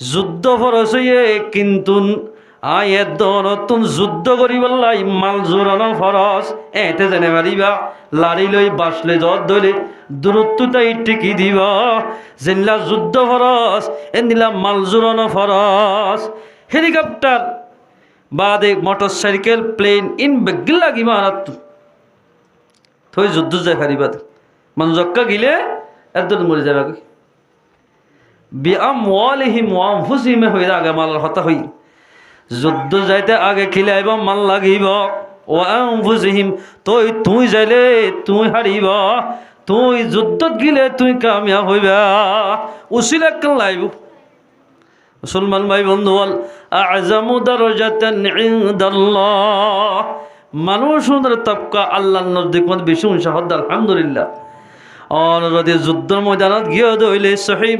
যুদ্ধ ফরজ হইয়ে কিন্তু আয়ের নতুন যুদ্ধ করিবাল্লাই মাল জোরানো ফরজ এতে জেনে পারিবা লাড়ি লই বাসলে জত ধরে দূরত্ব তাই টিকি দিব জেনলা যুদ্ধ ফরজ এ নিলাম মাল জোরানো ফরজ হেলিকপ্টার বাদে মোটর সাইকেল প্লেন ইন বেগিলা কি মারাত থই যুদ্ধ যায় পারিবা মান জক্কা গিলে একদম মরে যাবে বিআমওয়ালিহিম ওয়া আনফুসিহিম হইরা আগে মালার হতা হই যুদ্ধ যাইতে আগে খিলাইব মাল লাগিব ওয়া আনফুসিহিম তুই যাইলে তুই হারিব তুই যুদ্ধত গিলে তুই কামিয়াব হইবা উসিলা কেন লাইব মুসলমান ভাই বন্ধু বল আ'জামু দারাজাতান ইনদাল্লাহ মানুষের তবকা আল্লাহর নজদিক মধ্যে বেশি উঁচা হদ আলহামদুলিল্লাহ আর যদি যুদ্ধের ময়দানত গিয়ে দইলে সহি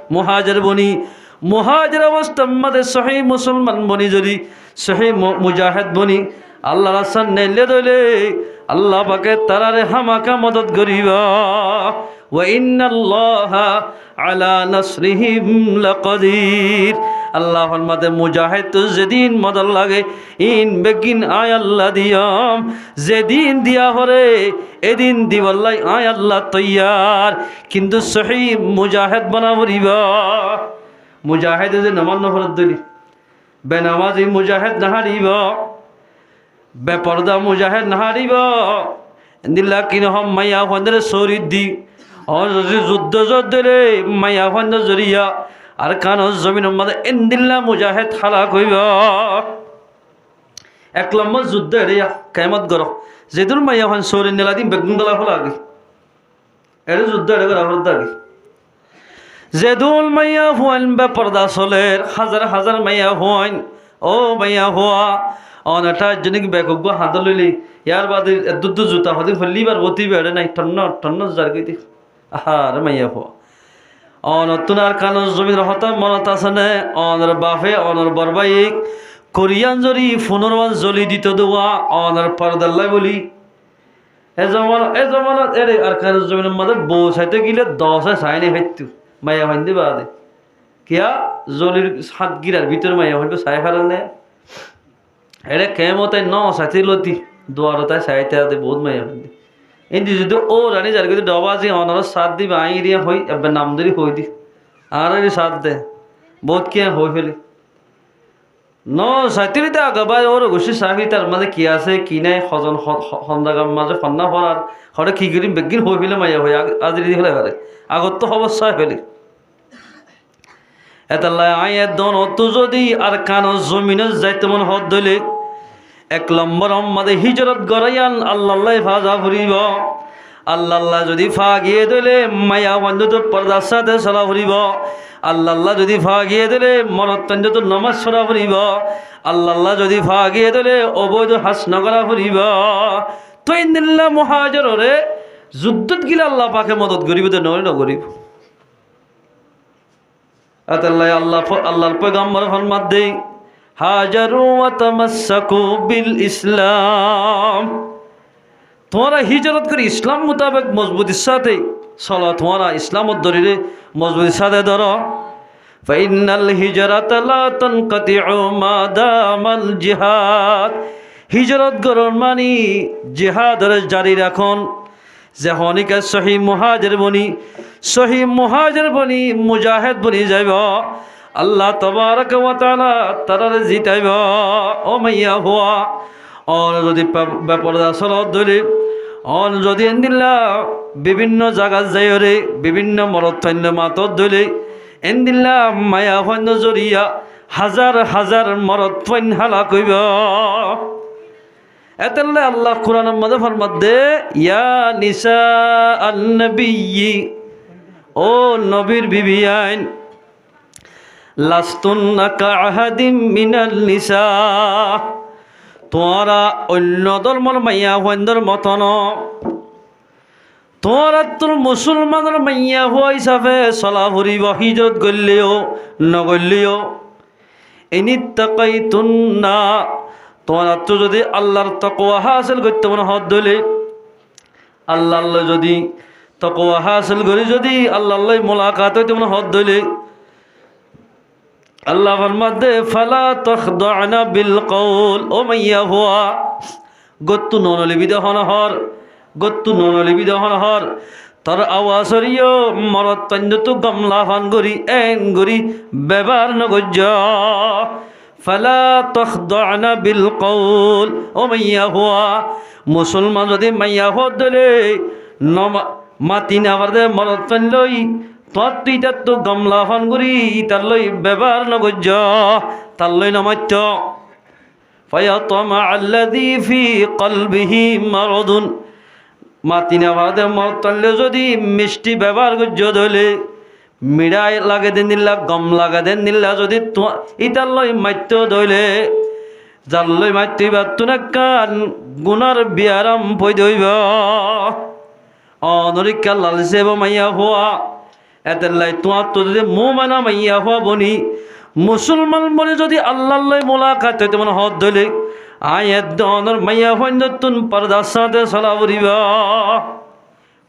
মুহাজির বনি মুহাজির অবস্থার মধ্যে সহি মুসলমান বনি যদি সহি মুজাহিদ বনি আল্লাহ রাসূল নেলে দইলে আল্লাহ পাকে তারারে হামাকা মদত করিবা ওয়া ইন্নাল্লাহা আলা নাসরিহিম লাকাদির আল্লাহর মধ্যে মুজাহিদ তো যেদিন মদত লাগে ইন বেগিন আয় আল্লাহ দিয়াম যেদিন দিয়া হরে এদিন দিবাল্লাই আয় আল্লাহ তৈয়ার কিন্তু সহি মুজাহিদ বানাবরিবা মুজাহিদ যে নামান্য ফরত দিলি বেনামাজি মুজাহিদ না হারিব বেপরদা মুজাহিদ না হারিব দিল্লা কিন হম মাইয়া ফন্দর শরীর দি আর যদি যুদ্ধ যুদ্ধরে মাইয়া ফন্দ জরিয়া আর কান জমিনের মধ্যে ইন্দিল্লা মুজাহিদ হালা কইব এক নম্বর যুদ্ধ এড়িয়া কেমত গর যেদুর মাইয়া ফান শরীর নেলা দিন বেগুন দলা ফলা আগে এর যুদ্ধ এড়ে গর হরদ আগে যেদুল মাইয়া ফুয়ান বেপরদা চলের হাজার হাজার মাইয়া ফুয়ান ও মাইয়া ফুয়া অনেকটা জনিক বেকুগ হাত লইলি ইয়ার বাদে দুধ জুতা হদি ফলিবার বতি বেড়ে নাই টন্ন টন্ন জার গই দি আহার মাইয়া ফুয়া অনতুনার কানো জমির হতা মনত আছে নে অনর বাফে অনর বরবাইক কোরিয়ান জরি ফুনরওয়ান জলি দিত দোয়া অনর পরদাল্লাই বলি এ জমানত এরে আর কানো জমির মধ্যে বউ চাইতে গিলে 10 সাইনে হইতু মাইয়া হইন্দে বাদে কিয়া জলির হাত গিরার ভিতর মাইয়া হইবে সাই হারানে এরে কেমতাই ন সাথে লতি দুয়ারতায় সাইতে আদে বহুত মাইয়া হইন্দে এndi যদি ও রানী যার কিন্তু ডবাজি অনর সাথ দিবে আই এরিয়া হই এবার নাম ধরি হই দি আর এর সাথ দে বহুত কে হই ফেলে ন সাইতিরিতে আগাবাই ওর ঘুষি সাহি তার মাঝে কি আছে কি নাই হজন হন্দাগাম মাঝে ফন্না ফরার হরে কি করি বেগিন হই ফেলে মাইয়া হই আজি দি হলে হরে আগত তো অবস্থা ফেলে এতাল্লাহ আয়ের দন অত যদি আর কানো জমিনে যাইতে মন হদ দইলে এক নম্বর আমাদের হিজরত গড়াইয়ান আল্লাহ ফাজা ফুরিব আল্লাহ যদি ফা গিয়ে দিলে মায়া বন্ধু তো পর্দার সাথে চলা ফুরিব আল্লাহ যদি ফা গিয়ে দিলে মরত্তঞ্জ তো নমাজ ছড়া ফুরিব আল্লাহ যদি ফা গিয়ে দিলে অবৈধ হাস নগরা ফুরিব তো ইন্দিল্লা মুহাজিরে যুদ্ধত গিলে আল্লাহ পাকে মদত করিব তো নয় নগরিব আল্লাহর পয়গম্বর ফরমাত দেই হাজারু ওয়া তামাসসাকু বিল ইসলাম তোমরা হিজরত করে ইসলাম মোতাবেক মজবুতির সাথে চলো তোমরা ইসলামত ধরে মজবুতির সাথে ধরো ফাইনাল হিজরাত লা তানকাতিউ মা দামাল জিহাদ হিজরত করন মানি জিহাদের জারি রাখন যে হনিকে সহি মুহাজির বনি মুজাহিদ বনি যাইব আল্লাহ তবারক ওয়া তাআলা তারার জিতাইব ও মাইয়া হুয়া অন যদি বেপরদা চলত ধরে অন যদি এন্দিল্লা বিভিন্ন জায়গা যাইরে বিভিন্ন মরত্থান্য মাতত ধরে এন্দিল্লা মায়া ফন্য জরিয়া হাজার হাজার মরত্থান্য হালা কইব এতাল্লাহ আল্লাহ কোরআনের মধ্যে ফরমাত দে ইয়া নিসা আন নবিয়্যি ও নবীর বিবি আইন লাস্তুন্না কাআহাদিম মিনাল নিসা তোরা অন্য ধর্মের মাইয়া হইন্দর মতন তোরা তোর মুসলমানের মাইয়া হওয়া হিসাবে চলা ফুরিব হিজরত গলিও নগলিও ইনিত্তাকাইতুন্না তোরা তো যদি আল্লাহর তাকওয়া হাসিল করতে মনে হদ দলে আল্লাহ যদি তাকওয়া হাসিল করি যদি আল্লাহ মোলাকাত হইতে মনে হদ দলে আল্লাহ ফরমাতে ফালা তখদানা বিল কওল ও মাইয়া হুয়া গত্তু ননলিবি দহন হর গত্তু ননলিবি দহন হর তোর আওয়াজ হরিও মরত তন্দু গামলা ফান গরি এন গরি ব্যবহার নগজ ফালা তখদানা বিল কওল ও মাইয়া হুয়া মুসলমান যদি মাইয়া হদ দলে মাতি নাবার দে মরত তন্দই তোর তুইটার তো গামলা ফান গরি তার লই ব্যবহার নগজ তার লই নমাত্য فيطمع الذي في قلبه مرض মাতিনা বাদে মরতলে যদি মিষ্টি ব্যবহার করছ ধলে মিড়াই লাগে দেন নিলা গম লাগা দেন নিলা যদি ইটার লই মাত্য ধইলে যার লই মাত্য তুনা কান গুনার বিয়ারাম পই দইব অনরিকা লালসে মাইয়া হওয়া এত লাই তোমার তো যদি মো মানা মাইয়া হওয়া বনি মুসলমান বলে যদি আল্লাহ মোলাকাত হইতে মানে হদ ধইলে আয়ের দনের মাইয়া হইন পর্দার সাথে চলা উড়িব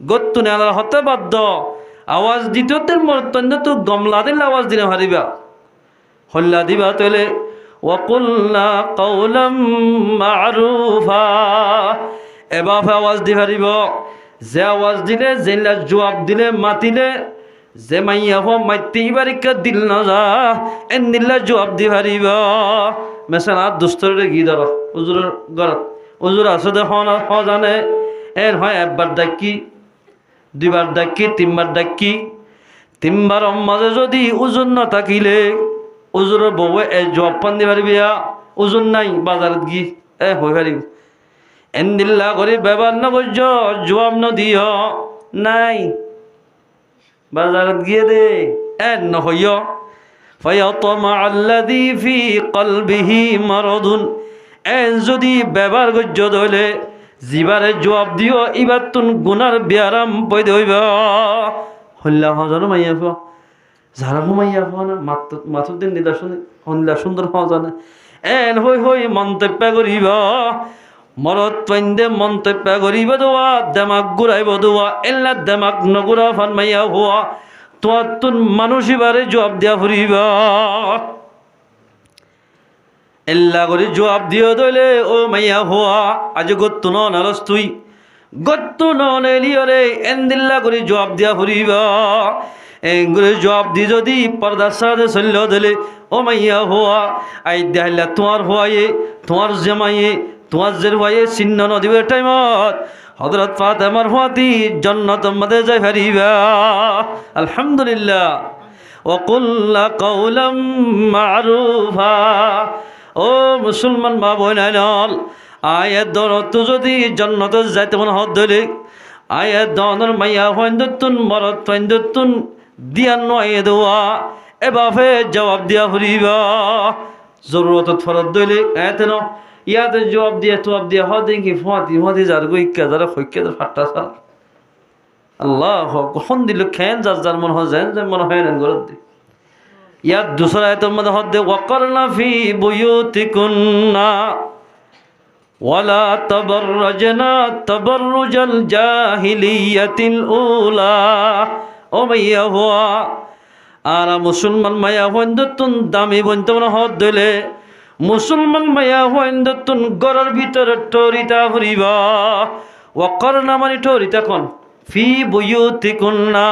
গত্তুনে আল্লাহ হতে বাধ্য আওয়াজ দিত মর্তন্য তো গমলা দিলে আওয়াজ দিনে হারিবা হল্লা দিবা তলে ওয়াকুল্লা কওলাম মারুফা এবার আওয়াজ দি হারিব যে আওয়াজ দিলে জেলা জবাব দিলে মাতিলে যে মাইয়া হো মাইতে বারিকা দিল না যা এন দিল্লা জবাব দি হারিব মেসালা দুস্তরে গি ধর উজুরের ঘরত উজুর আছে দে জানে এর হয় একবার ডাকি দুইবার ডাকি তিনবার ডাকি তিনবার মাঝে যদি ওজন না থাকিলে উজুরের বউ এ জবাব পান দি পারিবি ওজন নাই বাজারত গি হয়ে পারিব এন দিল্লা করে ব্যবহার না করছ জবাব না দিও নাই বাজারত গিয়ে দে এন নহইয় فيطمع الذي في قلبه مرض এন যদি ব্যবহার করছ ধইলে জিবারে জবাব দিও ইবার তুন গুনার বিয়ারাম পই দইব হল্লা হজানো মাইয়া ফ যারা মাইয়া ফ না মাথুর দিন দিদা শুনে হল্লা সুন্দর হজানে এন হই হই মন্তব্য করিব মরত পাইন্দে মন্তব্য করিব দোয়া দেমাক ঘুরাইব দোয়া এল্লা দেমাক নগুরা ফান মাইয়া হওয়া তোমার তুন মানুষই বারে জবাব দিয়া ফুরিব এল্লা করে জবাব দিও দইলে ও মাইয়া হওয়া আজ গত্তু নলস তুই গত্তু নলিয়রে এন্দিল্লা করে জবাব দিয়া ফুরিব এগুলো জবাব দি যদি পর্দার সাথে চলল দিলে ও মাইয়া হওয়া আই দেখাইলা তোমার হওয়ায়ে তোমার জামাইয়ে তোমার যে হওয়ায়ে চিহ্ন নদীবের টাইমত হযরত ফাতেমার হওয়াতি জান্নাত মধ্যে যাই পারিবা আলহামদুলিল্লাহ ওয়াকুল্লা কওলাম মারুফা ও মুসলমান মা বোনাল আয়ের দরত যদি জান্নাত যাইতে মন হদ ধরে আয়ের দনের মাইয়া হইন্দতুন মরত হইন্দতুন দিয়ান নয় দোয়া এবাফে জবাব দিয়া ফুরিবা জরুরত ফরত দইলে এতেন ইয়াতে জবাব দিয়ে হদে কি ফতি যার গইকা যারা খৈকে ফাট্টা সাল আল্লাহ কখন দিল খেন যার মন হয় যেন মন হয় না গরত দি ইয়াত দুসরা আয়াতের মধ্যে হদে ওয়াকারনা ফি বুয়ুতিকুন্না ওয়ালা তাবাররাজনা তাবাররুজাল জাহিলিয়াতিল উলা ও মাইয়া হওয়া আর মুসলমান মায়া হইন্দতুন দামি বন্তমন হদ দিলে মুসলমান মায়া হইন্দতুন গড়ের ভিতরে টরিতা ফুরিবা ওয়াকারনা মানে টরিতা কোন ফি বুয়ুতিকুন্না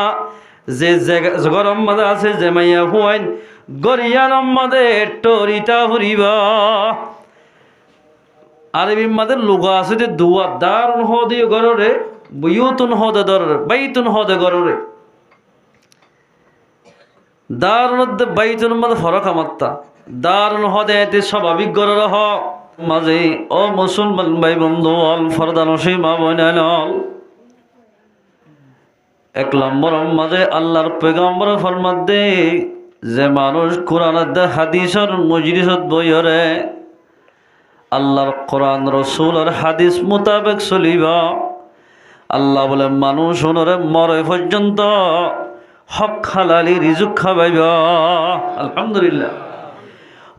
যে গরম মাদে আছে যে মাইয়া হইন গরিয়ার মাদে টরিতা ফুরিবা আরবি মাদে লুগা আছে যে দুয়া দারুন হদে গররে বুয়ুতুন হদে দররে বাইতুন হদে গররে দারুন বাইতুন মাদে ফরক আমাত্তা দারুন হদে এতে স্বাভাবিক গরর হ মাঝে ও মুসলমান ভাই বন্ধু অল ফরদানসী মা বোনাল এক নম্বর মাঝে আল্লাহর পেগম্বর ফরমাত দে যে মানুষ কোরআনের হাদিসর মজলিসত বইরে আল্লাহর কোরআন রসুলের হাদিস মোতাবেক চলিবা আল্লাহ বলে মানুষ ওনরে মরে পর্যন্ত হক হালালি রিজুক খাবাইব আলহামদুলিল্লাহ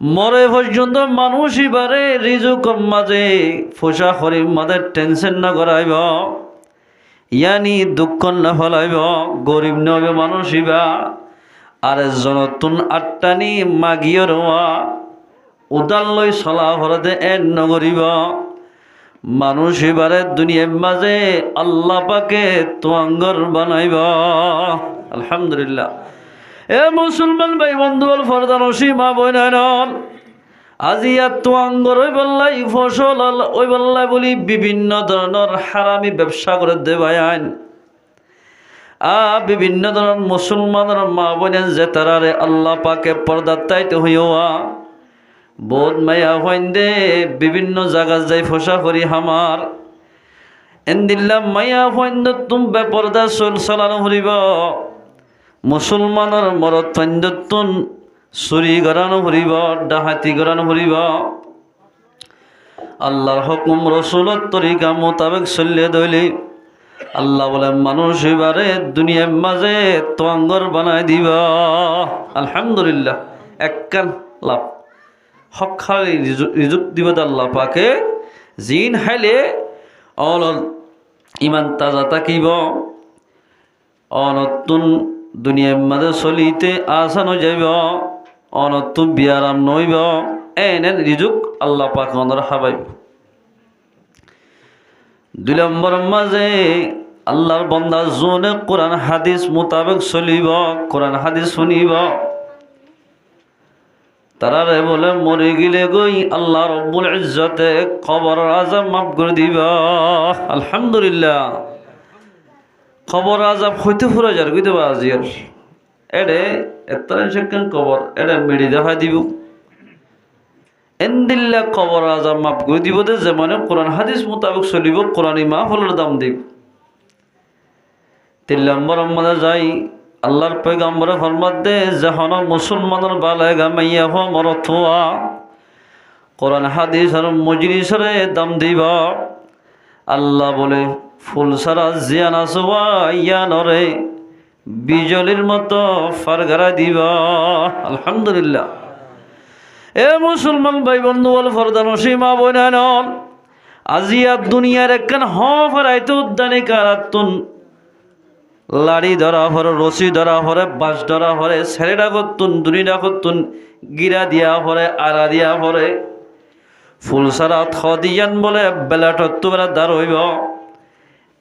মরে পর্যন্ত মানুষ এবারে রিজুক মাঝে ফোসা খরিম মাঝে টেনশন না করাইব ইয়ানি দুঃখ না ফলাইব গরিব নবে মানুষ ইবা আর জনতুন আট্টানি মাগিয় রোয়া উদাল লই চলা ভরতে এন নগরিব মানুষ এবারে দুনিয়ার মাঝে আল্লাহ পাকে তোয়াঙ্গর বানাইব। আলহামদুলিল্লাহ। এ মুসলমান ভাই বন্ধুল ফরদান সীমা বইনায়ন আজি ইয়াত তোয়াঙ্গর ওই বল্লাই ফসল ওই বল্লাই বলি বিভিন্ন ধরনের হারামি ব্যবসা করে দেবায় আইন বিভিন্ন ধরনের মুসলমানের মা বোনের যে তারারে আল্লাহ পাকে পর্দার তাইতে হইয়া বোধ মায়া হইন্দে বিভিন্ন জায়গা যাই ফসা করি হামার এন্দিল্লা মায়া হইন্দ তুম বেপর্দা চল চালানো ফুরিব মুসলমানের মরত ফাইন্দতুন চুরি গড়ানো ফুরিব ডাহাতি গড়ানো ফুরিব আল্লাহর হুকুম রসুলত তরিকা মোতাবেক চলিয়ে দইলি আল্লাহ বলে মানুষ এবারে দুনিয়ার মাঝে তোয়াঙ্গর বানাই দিবা। আলহামদুলিল্লাহ। একখান লাভ হক খালি রিজুক দিব আল্লাহ পাকে জিন হাইলে অল ইমান তাজা থাকিব অনতুন দুনিয়ার মাঝে চলিতে আসানো যাইব অনতুন বিয়ারাম নইব এনে রিজুক আল্লাহ পাক অনর হাবাইব। 2 নম্বর মাঝে আল্লাহর বান্দা জোনে কোরআন হাদিস মোতাবেক চলিব কোরআন হাদিস শুনিব তারারে বলে মরে গেলে গই আল্লাহ রব্বুল ইজ্জতে কবর আযাব মাফ করে দিবা। আলহামদুলিল্লাহ। কবর আযাব হইতে ফুরা যার কইতে বাজিয়ার এডে এতরে সেকেন্ড কবর এডে মেডি দেখা দিব এন্দিল্লা কবর আযাব মাফ করে দিব দে যেমন কোরআন হাদিস মোতাবেক চলিব কোরআনি মাহফিলের দাম দিব। 3 নম্বর মধ্যে যাই আল্লাহর পয়গম্বরে ফরমাত দে যখন মুসলমানের বালেগা মাইয়া হ মরথুয়া কোরআন হাদিস আর মজলিসরে দাম দিব আল্লাহ বলে ফুল সারা জিয়ান আসওয়া ইয়ানরে বিজলির মতো ফারগারা দিবা। আলহামদুলিল্লাহ। এ মুসলমান ভাই বন্ধু বল ফরদান সীমা বইনান আজিয়া দুনিয়ার একখান হরাইতে উদ্যানে কারাতুন লাড়ি ধরা হরে রশি ধরা হরে বাঁশ ধরা হরে ছেলেটা করতুন দুনিটা করতুন গিরা দিয়া হরে আড়া দিয়া হরে ফুল সারা থদিয়ান বলে বেলাটত্তু বেলা দাঁড় হইব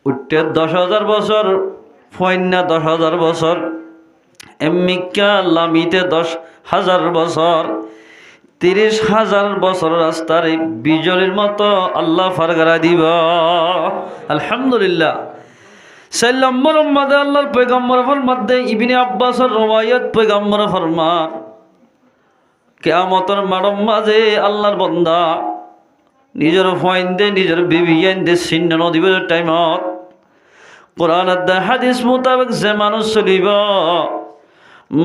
উঠতে 10,000 বছর ফয়না 10,000 বছর এমিকা লামিতে 10,000 বছর 30,000 বছর রাস্তার বিজলির মতো আল্লাহ ফারগারা দিব। আলহামদুলিল্লাহ। 4 নম্বর মধ্যে আল্লাহর পয়গম্বর ফরমাত দে ইবনে আব্বাসের রওয়ায়াত পয়গম্বর ফরমান কিয়ামতের মাঠের মাঝে আল্লাহর বান্দা নিজের ফাইন্দে নিজের বিবি আইন্দে চিহ্ন নদিবের টাইমত কোরআনের দা হাদিস মোতাবেক যে মানুষ চলিব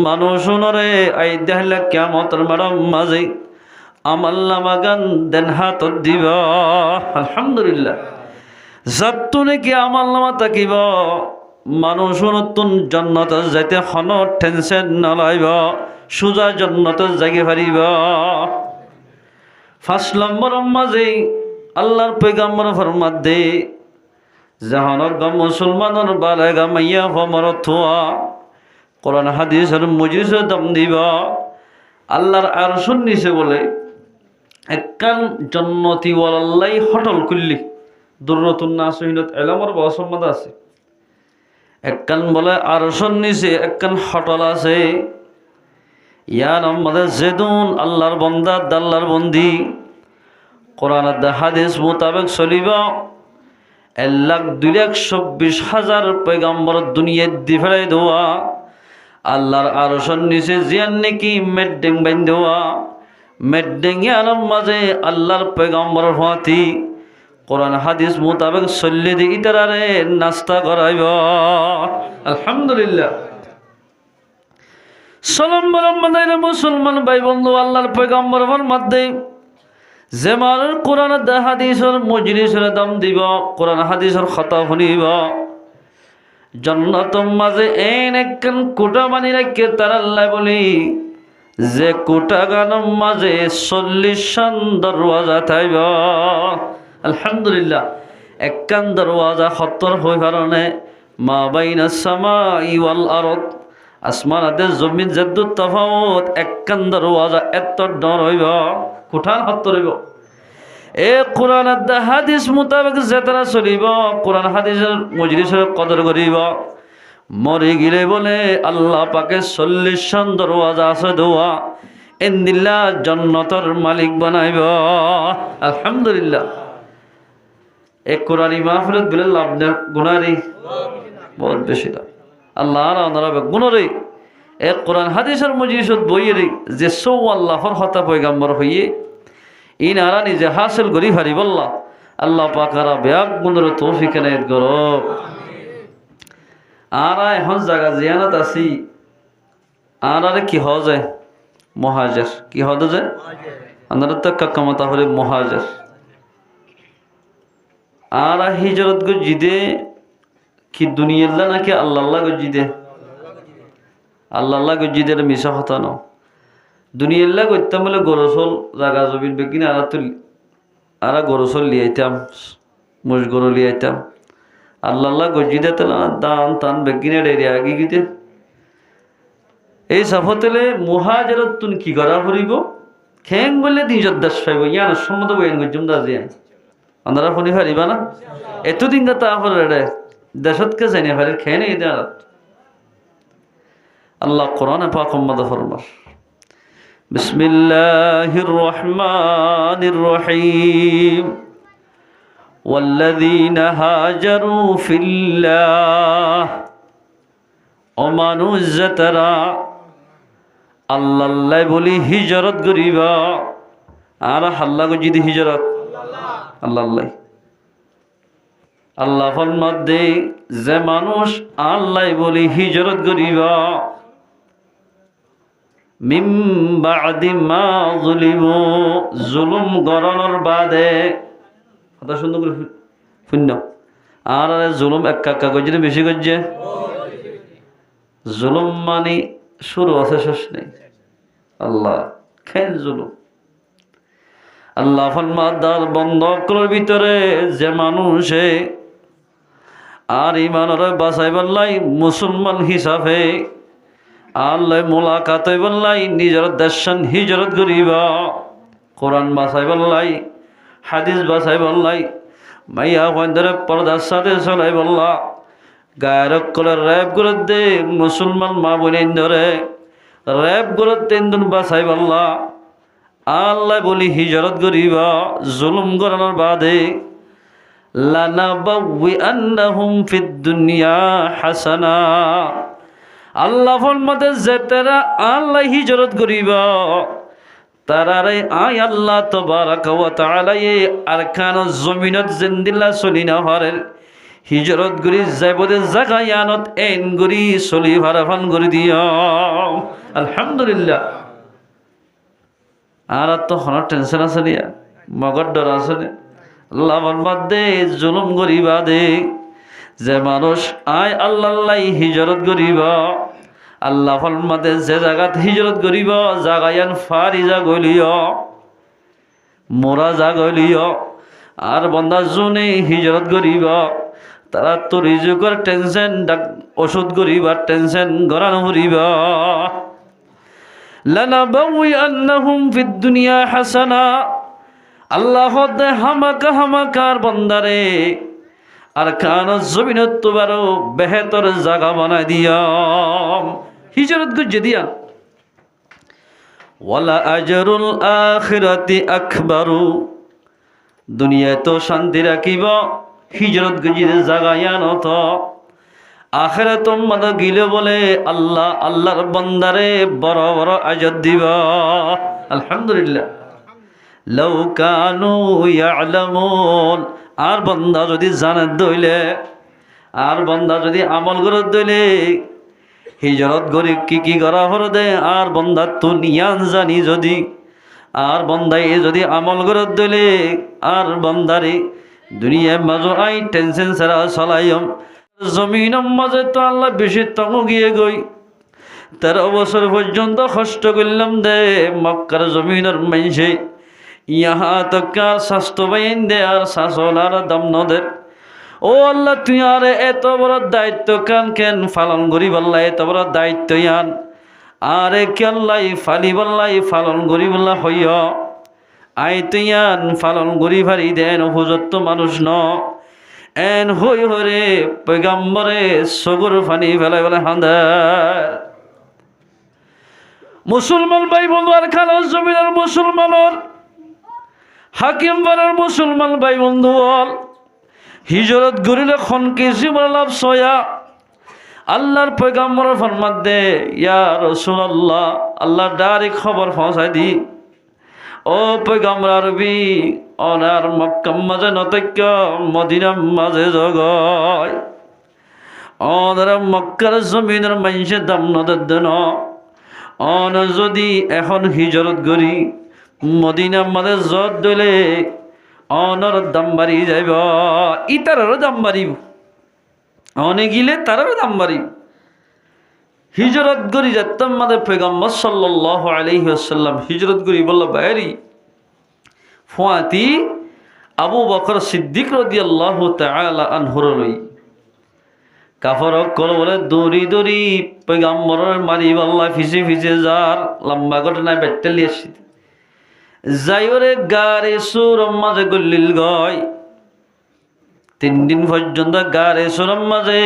মানুষ নরে আই দেহলে কিয়ামতের মাঠের মাঝে আমল নামা গান দেন হাতত দিব। আলহামদুলিল্লাহ। যাত্তু নাকি আমল নামা থাকিব মানুষ নতুন জন্নত যাইতে হন টেনশন নলাইব সোজা জন্নত জাগি পারিব। 5 নম্বর মাঝে আল্লাহর পয়গম্বর ফরমাত দে জাহানোর গম মুসলমানের বালেগা মাইয়া হমরথুয়া কোরআন হাদিসের মজলিসে দাম দিব আল্লাহর আরশের নিচে বলে একখান জন্নতি ওয়াল্লাই হটল কুল্লি দুররাতুন নাসিহিনত ইলমর বসম্মদ আছে একখান বলে আরশের নিচে একখান হটল আছে ইয়ার আমাদের যেদুন আল্লাহর বান্দা আল্লাহর বন্দি কোরআন হাদিস মোতাবেক চলিব 1,02,24,000 পয়গম্বর দুনিয়ার দি ফেলাই দেওয়া আল্লাহর আরশের নিচে জিয়ান নাকি মেড্ডিং বাইন দেওয়া মেড্ডিং ইয়ার মাঝে আল্লাহর পয়গম্বর ফাতি কোরআন হাদিস মোতাবেক চললে দি ইতারারে নাস্তা করাইব। আলহামদুলিল্লাহ। সালাম বলম্মাদের মুসলমান ভাই বন্ধু আল্লাহর পয়গম্বর ফরমাত দে যে মানুষ কোরআন হাদিসের মজলিসের দাম দিব কোরআন হাদিসের কথা শুনিব জান্নাতের মাঝে এন একখান কোটা বানি রাখে তার আল্লাহ বলি যে কোটা গানের মাঝে 40 দরওয়াজা থাইব। আলহামদুলিল্লাহ। একখান দরওয়াজা 70 হই কারণে মা বাইনাস সামাই ওয়াল আরদ আসমান আদে জমিন জেদ্দুত তফাওত একখান দরওয়াজা এত ডর হইব কোঠান হত্ত রইব এ কোরআন আদে হাদিস মোতাবেক যেতারা চলিব কোরআন হাদিসের মজলিসের কদর করিব মরে গেলে বলে আল্লাহ পাকে 40 দরওয়াজা আছে দোয়া ইন্দিল্লাহ জান্নাতের মালিক বানাইব আলহামদুলিল্লাহ এক কোরআনী মাহফিলত বলে লাভ না গুনারি বহুত বেশি লাভ আল্লাহ রানারা গুণরে এক কোরআন হাদিসের মজলিসত বইয়ে যে সৌ আল্লাহর হতা পয়গাম্বর হইয়ে ইনারা নিজে হাসিল করি হারিব আল্লাহ পাকারা ব্যাগ গুণরে তৌফিক এনায়েত করো আর এখন জায়গা জিয়ানত আছি আর কি হওয়া যায় মহাজের কি হওয়া যায় আপনারা তো কাকামাতা হলে মহাজের আর হিজরত গো জিদে কি দুনিয়াল্লা নাকি আল্লাহ গো জিদে আল্লাহ গো জিদের মিশা হতা ন দুনিয়াল্লা করতাম বলে গরসল জাগা জমিন বেকিনে আর গরসল লিয়াইতাম মুজ গরু লিয়াইতাম আল্লাহ গো জিদে তেলা দান টান বেকিনে ডেরে আগি গিতে এই সাফতেলে মহাজেরত তুন কি করা ফুরিব খেং বললে নিজের দেশ পাইব ইয়ান সম্মত বইন গজুম দা জিয়া আপনারা শুনি পারিবা না এতদিন তা রে দেশতকে জানি পারি খেয়ে নেই দেয়ার আল্লাহ কোরআনে পাক সম্মত ফরমাস বিসমিল্লাহির রহমানির রহিম والذين هاجروا في الله ومنوا زترا আল্লাহ বলি হিজরত করিবা আর হাল্লা গো যদি হিজরত আল্লাহ আল্লাহ ফরমাদে যে মানুষ আল্লাহ বলি হিজরত করিবা মিম বাদি মা যুলিমু জুলুম গরনের বাদে কথা সুন্দর করে শূন্য আর জুলুম একা গজে বেশি গজে জুলুম মানে শুরু আছে শেষ নেই আল্লাহ খেন জুলুম আল্লাহ ফরমাদার বন্ধকর ভিতরে যে মানুষে আর ইমানের বাঁচাই বললাই মুসলমান হিসাবে আল্লাহ মোলাকাত বললাই নিজের দেশান হিজরত করিবা কোরআন বাঁচাই বললাই হাদিস বাঁচাই বললাই মাইয়া বন্ধরে পর্দার সাথে চলাই বললা গায়ের কলে র্যাব করে দে মুসলমান মা বোন ধরে র্যাব করে তেন্দুন বাঁচাই বললা আল্লাহ বলি হিজরত করিবা জুলুম করানোর বাদে লানাবাউইআন্নাহুম ফিদ দুনিয়া হাসানা আল্লাহ ফরমাতে যেতারা আল্লাহ হিজরত করিবা তারারে আয় আল্লাহ তাবারাকা ওয়া তাআলা এই আরকানুজ জমিনত জিন্দিল্লাহ চলিনা হরের হিজরত করি যাইবদে জাগায়ানত এন করি চলি ভারাফান করে দিও আলহামদুলিল্লাহ আর তো হনার টেনশন আছে দিয়া মগর ডর আছে না আল্লাহ বলবাদে জুলুম করিবা দে যে মানুষ আয় আল্লাহ হিজরত করিবা আল্লাহ ফরমাদে যে জায়গাত হিজরত করিব জাগায়ান ফারিজা গলিও মোরা যা গলিও আর বন্দা জুনে হিজরত করিব তারা তো রিজুকের টেনশন ওষুধ করিবার টেনশন গড়ানো করিব লানাবাউইআন্নাহুম ফিদ দুনিয়া হাসানা আল্লাহ দে হামাকার বন্দারে আর কান জমিনত তোবারও বেহতর জায়গা বানাই দিয়াম হিজরত গুজে দিয়া ওয়ালা আজরুল আখিরাতি আকবারু দুনিয়ায় তো শান্তি রাখিব হিজরত গুজে জাগায়ানো তো আখিরাত মদ গিলে বলে আল্লাহ আল্লাহর বন্দারে বড় বড় আজত দিবা আলহামদুলিল্লাহ লাউ কানু ইয়ালামুন আর বন্দা যদি জানে দইলে আর বন্দা যদি আমল করে দইলে হিজরত গরি কি করা হর দে আর বন্দা তো নিয়ান জানি যদি আর বন্দাই যদি আমল করে দইলে আর বন্দারে দুনিয়ার মাঝে আই টেনশন ছাড়া চলাইম জমিনের মাঝে তো আল্লাহ বেশি তঙ্গ গিয়ে গই 13 বছর পর্যন্ত কষ্ট করলাম দে মক্কার জমিনের মানুষে ইহা তকার স্বাস্থ্য বাইন দে আর শাসলার দম নদের ও আল্লাহ তুই আর এত বড় দায়িত্ব কেন পালন করিব আল্লাহ, এত বড় দায়িত্ব ইয়ান আরে কেল্লাই ফালি বল্লাই পালন করিবল্লা হইয় আই তুই ইয়ান পালন করি ভারি দেন হুজত মানুষ ন এন হই হরে পয়গাম্বরে সগুর ফানি ফেলাই বলে হান্দা। মুসলমান ভাই বন্ধু আর খালাস জমিদার মুসলমানের হাকিম বানার মুসলমান ভাই বন্ধু বল হিজরত গরিলে খন কেজি লাভ সয়া আল্লাহর পয়গাম্বরের ফরমান দে ইয়া রাসূলুল্লাহ আল্লাহ ডাইরেক্ট খবর পৌঁছাই দি ও পয়গাম্বর আরবি অনার মক্কার মাঝে নতৈক্য মদিনার মাঝে জগয় অনার মক্কার জমিনের মানুষের দাম নদের দেন অন যদি এখন হিজরত করি মদিনার মাঝে জত দিলে অনর দাম বাড়ি যাইব ইতারও দাম বাড়িব অনে গিলে তারও দাম বাড়িব হিজরত করি যেতাম মাদের পয়গম্বর সাল্লাল্লাহু আলাইহি ওয়াসাল্লাম হিজরত করি বলল বাইরি ফুয়াতি আবু বকর সিদ্দিক রাদিয়াল্লাহু তাআলা আনহুর লই কাফর কল বলে দৌড়ি দৌড়ি পয়গম্বরের মারি আল্লাহ ফিসে ফিসে যার লম্বা ঘটনায় বেটালি আসি যাইরে গারে সুর মাঝে গল্লিল গয় 3 দিন পর্যন্ত গারে সুর মাঝে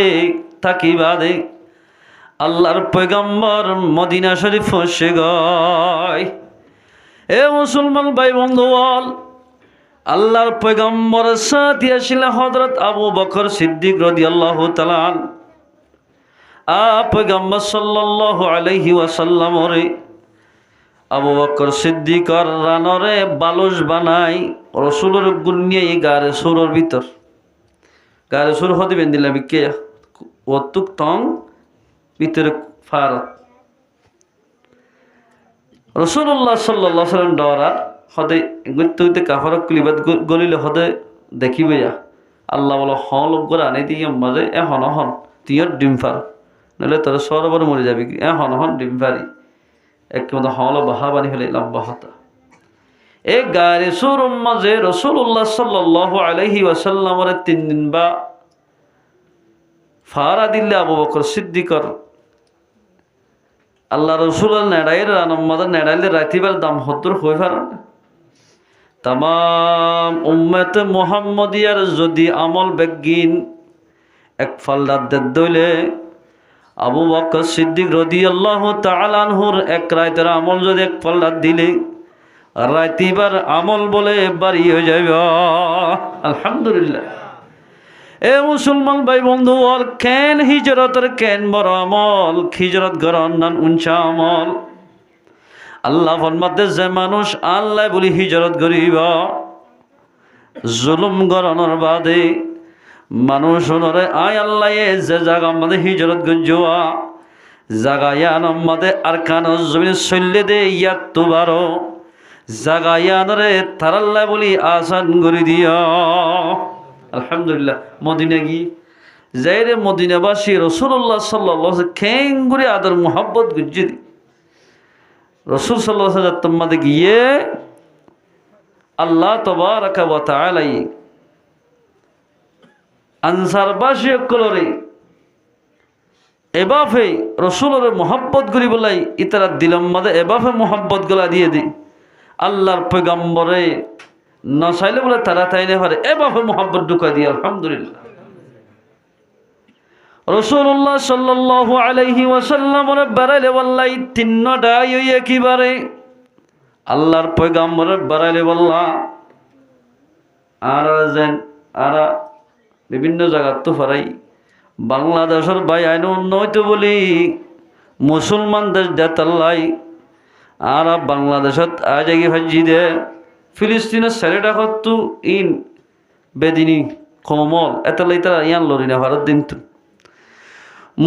থাকি বাদে আল্লাহর পয়গম্বর মদিনা শরীফ পৌঁছে গয়। এ মুসলমান ভাই বন্ধু বল আল্লাহর পয়গম্বরের সাথে আসিল হযরত আবু বকর সিদ্দিক রাদিয়াল্লাহু তাআলা পয়গম্বর সাল্লাল্লাহু আলাইহি ওয়াসাল্লাম রে আবু বকর সিদ্দিকর রানরে বালুস বানাই রসুলের গুনিয়ে গারে সুরের ভিতর গারে সুর হতে বেন্দিলা বিকে অতুক টং ভিতরে ফারত রাসূলুল্লাহ সাল্লাল্লাহু আলাইহি ওয়াসাল্লাম ডরা হদে গুত্তুতে কাফরক কুলিবাত গলিলে হদে দেখিবে যা আল্লাহ বলো হল গরা আনি দিয়ে মাঝে এখন হন তিয়র ডিম ফার নলে তোর সরবর মরে যাবি এখন হন ডিম ফারি একমত হল বাহা বানি হলে লম্বা হতা এ গারে সুর মাঝে রাসূলুল্লাহ সাল্লাল্লাহু আলাইহি ওয়াসাল্লামের 3 দিন বা ফারা দিলে আবু বকর সিদ্দিকর আল্লাহ রসুলের নেড়াইয়ের রানম্মাদের নেড়াইলে রাতিবার দাম হদ্দুর হয়ে পারে না তাম উম্মতে মুহাম্মদিয়ার যদি আমল বেগিন এক ফাল্লার দইলে আবু বকর সিদ্দিক রাদিয়াল্লাহু তাআলা আনহুর এক রাতের আমল যদি এক ফাল্লার দিলে রাতিবার আমল বলে বাড়ি হয়ে যাবে আলহামদুলিল্লাহ। এ মুসলমান ভাই বন্ধু আর কেন হিজরতের কেন বড় আমল হিজরত গরন নান উঞ্চা আমল আল্লাহ ফরমাতে যে মানুষ আল্লাহ বলি হিজরত করিব জুলুম গরনের বাদে মানুষ ওনরে আয় আল্লাহ যে জায়গা আমাদের হিজরত গঞ্জুয়া জায়গা ইয়ান আমাদের আর কান জমিন চললে দে ইয়াত তো বারো জায়গা ইয়ানরে তার আল্লাহ বলি আসান করে দিও আলহামদুলিল্লাহ। মদিনা গি যাইরে মদিনাবাসী রাসূলুল্লাহ সাল্লাল্লাহু আলাইহি ওয়াসাল্লাম খেঙ্গুরি আদর মোহাব্বত গুজি রাসূল সাল্লাল্লাহু আলাইহি ওয়াসাল্লাম তোমাদের গিয়ে আল্লাহ তাবারাকা ওয়া তাআলা আনসারবাসী কলরে এবাফে রাসূলের মোহাব্বত করি বলাই ইতারা দিলাম মাদে এবাফে মোহাব্বত গলা দিয়ে দি আল্লাহর পয়গম্বরে না চাইলে বলে তারা তাই না পারে এভাবে মোহাম্মত ঢুকা দিয়ে আলহামদুলিল্লাহ। রাসূলুল্লাহ সাল্লাল্লাহু আলাইহি ওয়াসাল্লামের বারাইলে বললাই তিনটাই একেবারে আল্লাহর পয়গম্বরের বারাইলে বললা আর যেন আর বিভিন্ন জায়গার তো ফারাই বাংলাদেশের ভাই আইন উন্নত বলি মুসলমান দেশ দেতাল্লাই আর বাংলাদেশত আজ আগে ভাজি দে ফিলিস্তিনের ছেলেটা কত ইন বেদিনী কমল এতলাই তারা ইয়ান লড়ি না ভারত দিন তো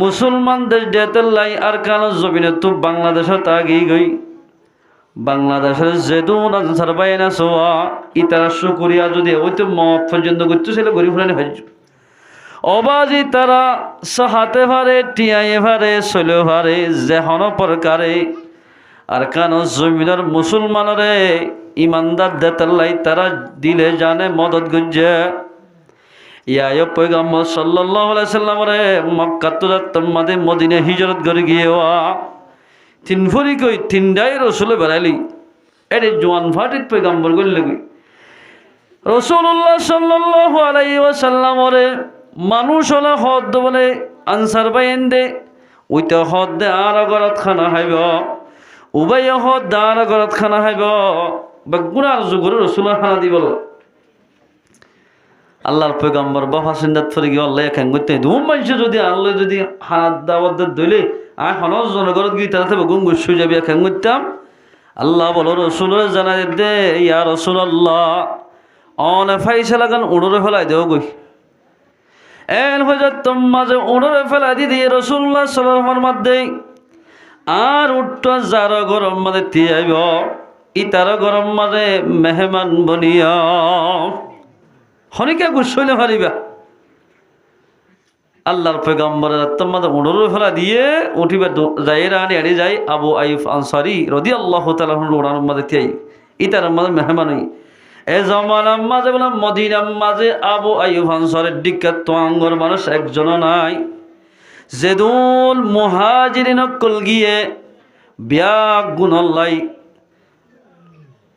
মুসলমান দেশ দেতাল্লাই আর কান জমিনে তো বাংলাদেশত আগেই গই বাংলাদেশের যেদুন আনসার ভাই না সোয়া ইতারা শুকরিয়া যদি ওই তো মত পর্যন্ত করতেছিল গরিব ফুরানি ভাজ্য অবাজি তারা সাহাতে ভারে টিয়াইয়ে ভারে চলে ভারে যেহন প্রকারে আর কান জমিনের মুসলমানরে ইমানদার দেতাল্লাই তারা দিলে জানে মদত গুঞ্জে ইয়া পয়গম্বর সাল্লাল্লাহু আলাইহি সাল্লামরে মক্কা তো তোমাদের মদিনা হিজরত করে গিয়েওয়া তিন ফরি কই তিনটাই রসুল বেড়াইলি এর জোয়ান ফাটিত পয়গম্বর গলে কই রাসূলুল্লাহ সাল্লাল্লাহু আলাইহি ওয়াসাল্লামরে মানুষ হলে হদ বলে আনসার বাইন দে ওইটা হদ দে আর গরত খানা হাইব উবাই হদ দে আর গরত খানা হাইব বেগুনার যুগরে রাসূলুল্লাহ খানা দিবল আল্লাহর পয়গম্বর বাবা সিন্দাত ফরি গিয়ে আল্লাহ এখান করতে ধুম মানুষ যদি আল্লাহ যদি হাত দাওয়াত দইলে আর হনজ জনগরত গিয়ে তারা বেগুন গুছু যাবি এখান করতাম আল্লাহ বলো রসুলের জানাই দে ইয়া রাসূলুল্লাহ অনে ফাইসালা গান উড়রে ফেলাই দেও গই এন হজরত তোমাজে উড়রে ফেলাই দিয়ে রাসূলুল্লাহ সাল্লাল্লাহু আলাইহি মধ্যে আর উঠটা যার গরম মাঝে তিয়াইব ইতার গরম মাঝে মেহমান বনিয়া হনিকে গুছলে পারিবা আল্লাহর পয়গম্বরের তোমাদে উড়রে ফেলা দিয়ে উঠিবা যাই রানি আড়ি যাই আবু আইয়ুব আনসারী রাদিয়াল্লাহু তাআলা উড়ার মাঝে তিয়াই ইতার মাঝে মেহমান হই এ জমানার মাঝে বলে মদিনার মাঝে আবু আইয়ুব আনসারীর দিকে তো আঙ্গর মানুষ একজনও নাই যেদুল মুহাজিরিন কল গিয়ে বিয়া গুণল্লাই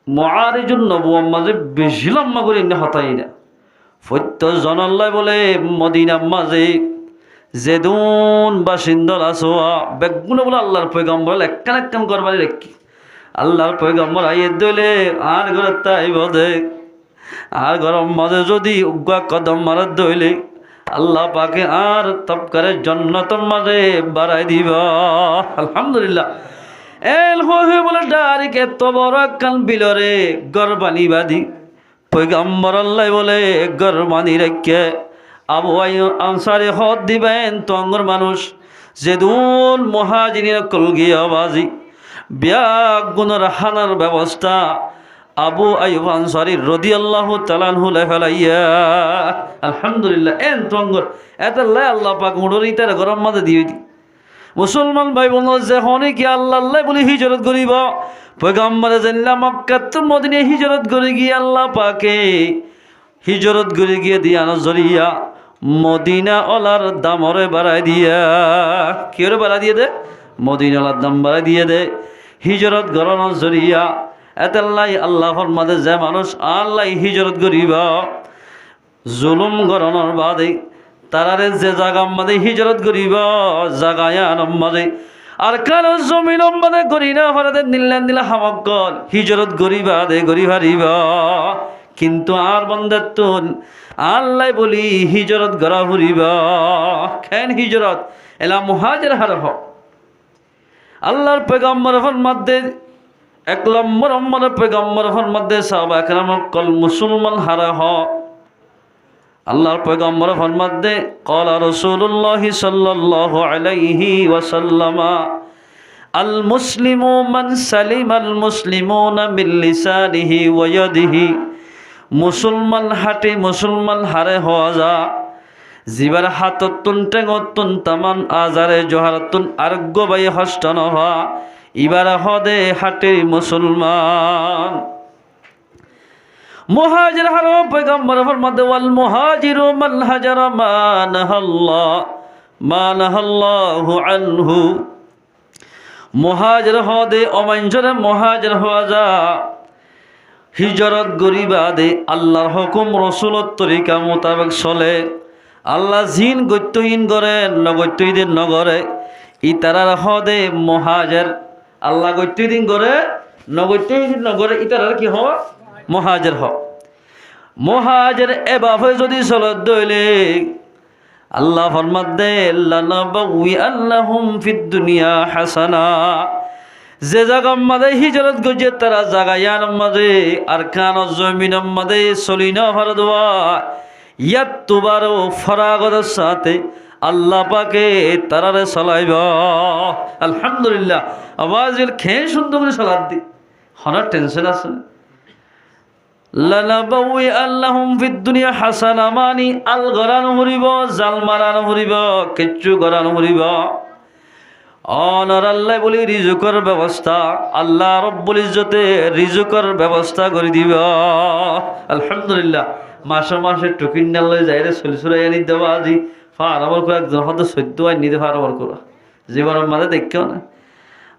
মুআরিজুন নবুয়্যার মাঝে বেশি লম্বা করে ইন্নে হতাই না ফত্য জনল্লাই বলে মদিনার মাঝে যেদুন বাসিন্দর আসোয়া বেগুন বলে আল্লাহর পয়গম্বর একখান একখান করবারই রেখি আল্লাহর পয়গম্বর আইয়ে দইলে আর ঘরে তাই বদে আর গরম মাঝে যদি উগ্গা কদম মারার দইলে আল্লাহ পাকে আর তপকারে জন্নতর মাঝে বাড়াই দিব আলহামদুলিল্লাহ এল হয়ে বলে ডারিক এত বড় একখান বিলরে গরবানি বাদি পয়গম্বর আল্লাহ বলে গরবানি রেখে আবু আইয়ুব আনসারী হদ দিবেন তঙ্গর মানুষ যেদুন মুহাজিরিন কল গিয়ে বাজি বিয়া গুণর হানার ব্যবস্থা আবু আইয়ুব আনসারী রাদিয়াল্লাহু তাআলা আনহু লেফালাইয়া আলহামদুলিল্লাহ এন তঙ্গর এতাল্লাহ আল্লাহ পাক উড়রি তার গরম মাঝে দিয়ে দি মুসলমান ভাই বোন যে হনে কি আল্লাহ আল্লাহ বলে হিজরত করিব পয়গম্বরে জানলা মক্কা তো মদিনা হিজরত করে গিয়ে আল্লাহ পাকে হিজরত করে গিয়ে দিয়ানো জরিয়া মদিনা ওলার দামরে বাড়াই দিয়া কি বাড়াই দিয়ে দে মদিনা ওলার দাম বাড়াই দিয়ে দে হিজরত গরানোর জরিয়া এতাল্লাই আল্লাহর মাঝে যে মানুষ আল্লাহ হিজরত করিব জুলুম গরানোর বাদে তারারে যে জায়গার মাঝে হিজরত করিব জাগায়ান মাঝে আর কারো জমিন মাঝে করি না ভারতে নিলেন দিলা হামকল হিজরত করিবা দে করি পারিব কিন্তু আর বন্ধাত্ম আল্লাহ বলি হিজরত গড়া ফুরিব খেন হিজরত এলা মুহাজির হার হ আল্লাহর পয়গম্বর মধ্যে এক নম্বর পয়গম্বর মধ্যে সাহাবা একরাম কল মুসলমান হারা হ আল্লাহর পয়গম্বর মধ্যে ক্বালা রাসূলুল্লাহ সাল্লাল্লাহু আলাইহি ওয়াসাল্লাম আল মুসলিমু মান সালিমাল মুসলিমুনা মিন লিসানিহি ওয়া ইয়াদিহি মুসলমান হাটে মুসলমান হারে হওয়া যা জিবার হাততুন টেঙতুন তামান আজারে জহারতুন আরগ্য বাই হস্ত নহা ইবার হদে হাটে মুসলমান মুহাজির হারো পয়গম্বর ফরমাতে ওয়াল মুহাজিরু মান হাজারা মা নাহাল্লাহু আনহু মুহাজির হদে অমাঞ্জরে মুহাজির হওয়া যা হিজরত গরিবাদে আল্লাহর হুকুম রসুলত তরিকা মোতাবেক চলে আল্লাহ জিন গত্যহীন করে নগত্যহীন নগরে ইতারার হদে মহাজের আল্লাহ গত্যহীন করে নগত্যহীন নগরে ইতারার কি হওয়া মহাজের হ মহাজের এভাবে যদি চলত দইলে আল্লাহ ফরমাত দে লানাবাউই আল্লাহুম ফিদ দুনিয়া হাসানা যে জায়গার মাঝে হিজরত গজে তারা জাগায়ার মাঝে আর কান জমিনের মাঝে চলি না ভারদোয়া ইয়াত তোবারও ফরাগতের সাথে আল্লাহ পাকে তারারে চলাইব আলহামদুলিল্লাহ আওয়াজ খেয়ে সুন্দর করে চলার দি হনার টেনশন আছে লানাবাউই আল্লাহুম ফিদ দুনিয়া হাসানা মানি আল গরানো হরিব জাল মারানো হরিব কিচ্ছু গরানো হরিব অনর আল্লাহ বলি রিজুকর ব্যবস্থা আল্লাহ রব্বুল ইজ্জতে রিজুকর ব্যবস্থা করে দিব। আলহামদুলিল্লাহ মাসে মাসে টুকিন ডাল্লাই যাইরে চলিছুরাই আনি দেওয়া আজি ফারাবর করে একজন হয়তো সদ্য আই নিতে ফারাবর করা জীবনের মাঝে দেখেও না।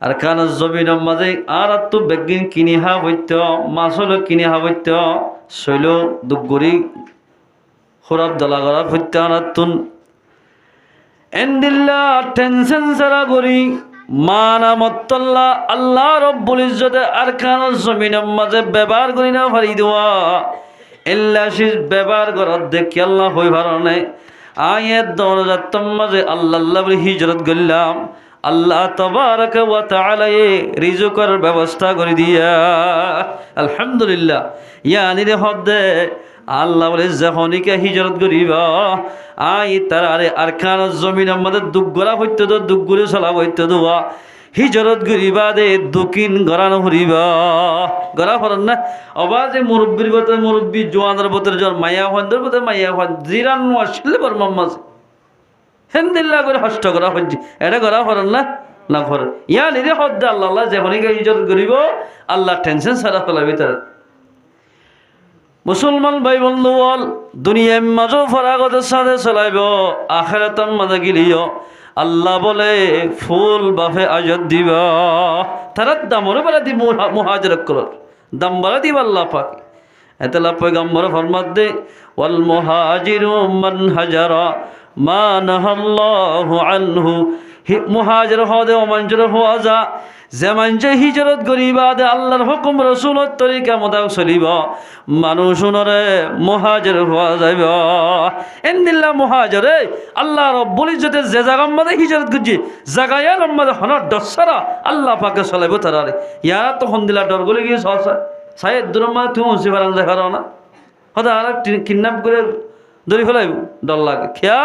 আর কানার জমিনের মাঝে আর তো বেগিন কিনি হা বৈত্য মাছ হলো কিনি হা বৈত্য শৈল দুগুড়ি খোরাব দলা করা ভৈত্য আনাতুন এন্দিল্লা টেনশন সারা করি মানামত্তল্লাহ আল্লাহ রব্বুল ইজ্জতে আর কানার জমিনের মাঝে ব্যবহার করি না ফারি দেওয়া এল্লাশিস ব্যবহার করার দেখি আল্লাহ হই ভারণে আয়ের দরজার মাঝে আল্লাহ বলে হিজরত করলাম আল্লাহ তাবারাকা ওয়া তাআলা রিজুকের ব্যবস্থা করে দিয়া। আলহামদুলিল্লাহ ইয়ানি রে হদে আল্লাহ বলে যখনইকে হিজরত করিবা আই তার আরে আরকানের জমিনের মধ্যে দুগরা হইতে তো দুগুরে চলা হইতে দেওয়া হিজরত করিবা দে দুকিন গড়ানো হরিবা গড়া ফরন না অবা যে মুরব্বীর বতে মুরব্বী জোয়ানের বতের জন মাইয়া হন্দর বতে মাইয়া হন জিরানো আসলে বর মাম্মাজ হেন্দিল্লা করে হষ্ট করা হচ্ছে এটা করা ফরন না না ফরন ইয়া নিরে হদ্দ আল্লাহ যখনইকে হিজরত করিব আল্লাহ টেনশন সারা ফেলাবি তার। মুসলমান ভাই বন্ধু বল দুনিয়ার মাঝও ফরাগতের সাথে চলাইব আখেরাতের মাঝে গিলিও আল্লাহ বলে ফুল বাফে আজত দিব তারা দামরে বেলা দি মুহাজির করার দাম বেলা দিব আল্লাহ পাক এতলা পয়গম্বর ফরমাত দে ওয়াল মুহাজিরু মান হাজারা মা নাহাল্লাহু আনহু মুহাজির হদে অমাঞ্জর হওয়া যা যেমন যে হিজরত করিবা দে আল্লাহর হুকুম রসুলের তরিকা মোতাবেক চলিব মানুষ নরে মুহাজির হওয়া যাইব। এন্দিল্লা মুহাজিরে আল্লাহ রব্বুল ইজ্জতে যে জায়গার মধ্যে হিজরত করছি জায়গায় মধ্যে হনার দশরা আল্লাহ পাকে চলাইব তারারে ইয়ারা তো হন্দিলা ডর গলে গিয়ে সাহেব দূরের মধ্যে তুমি হুঁসি পারান দেখার না হয়তো আর কিডন্যাপ করে ধরে ফেলাইব ডর লাগে খেয়া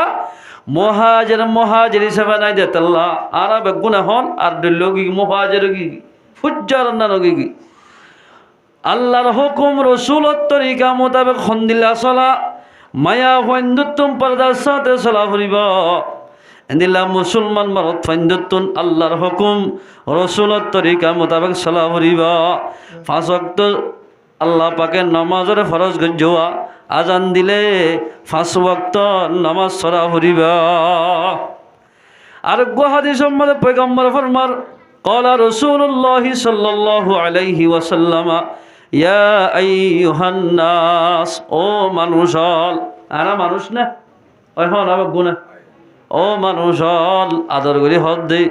মহাজের হিসাবে নাই দে তাল্লাহ আর বেগুনা হন আর দিল কি মহাজের কি ফুজ্জার না কি আল্লাহর হুকুম রসুলের তরিকা মোতাবেক খন্দিল্লা চলা মায়া বন্ধুত্বম পর্দার সাথে চলা ফুরিব এদিল্লা মুসলমান মারত ফাইন্দুত্তুন আল্লাহর হুকুম রসুলের তরিকা মোতাবেক চলা ফুরিব 5 ওয়াক্ত আল্লাহ পাকে নামাজের ফরজ গজ্জোয়া আজান দিলে 5 ওয়াক্ত নামাজ সরা ফুরিবা। আর হাদিস মধ্যে পয়গম্বর ফরমার ক্বালা রাসূলুল্লাহ সাল্লাল্লাহু আলাইহি ওয়াসাল্লাম ইয়া আইয়ুহান নাস ও মানুষ আরা মানুষ না ওই হন আবার গুনাহ ও মানুষ আদর করে হদ দে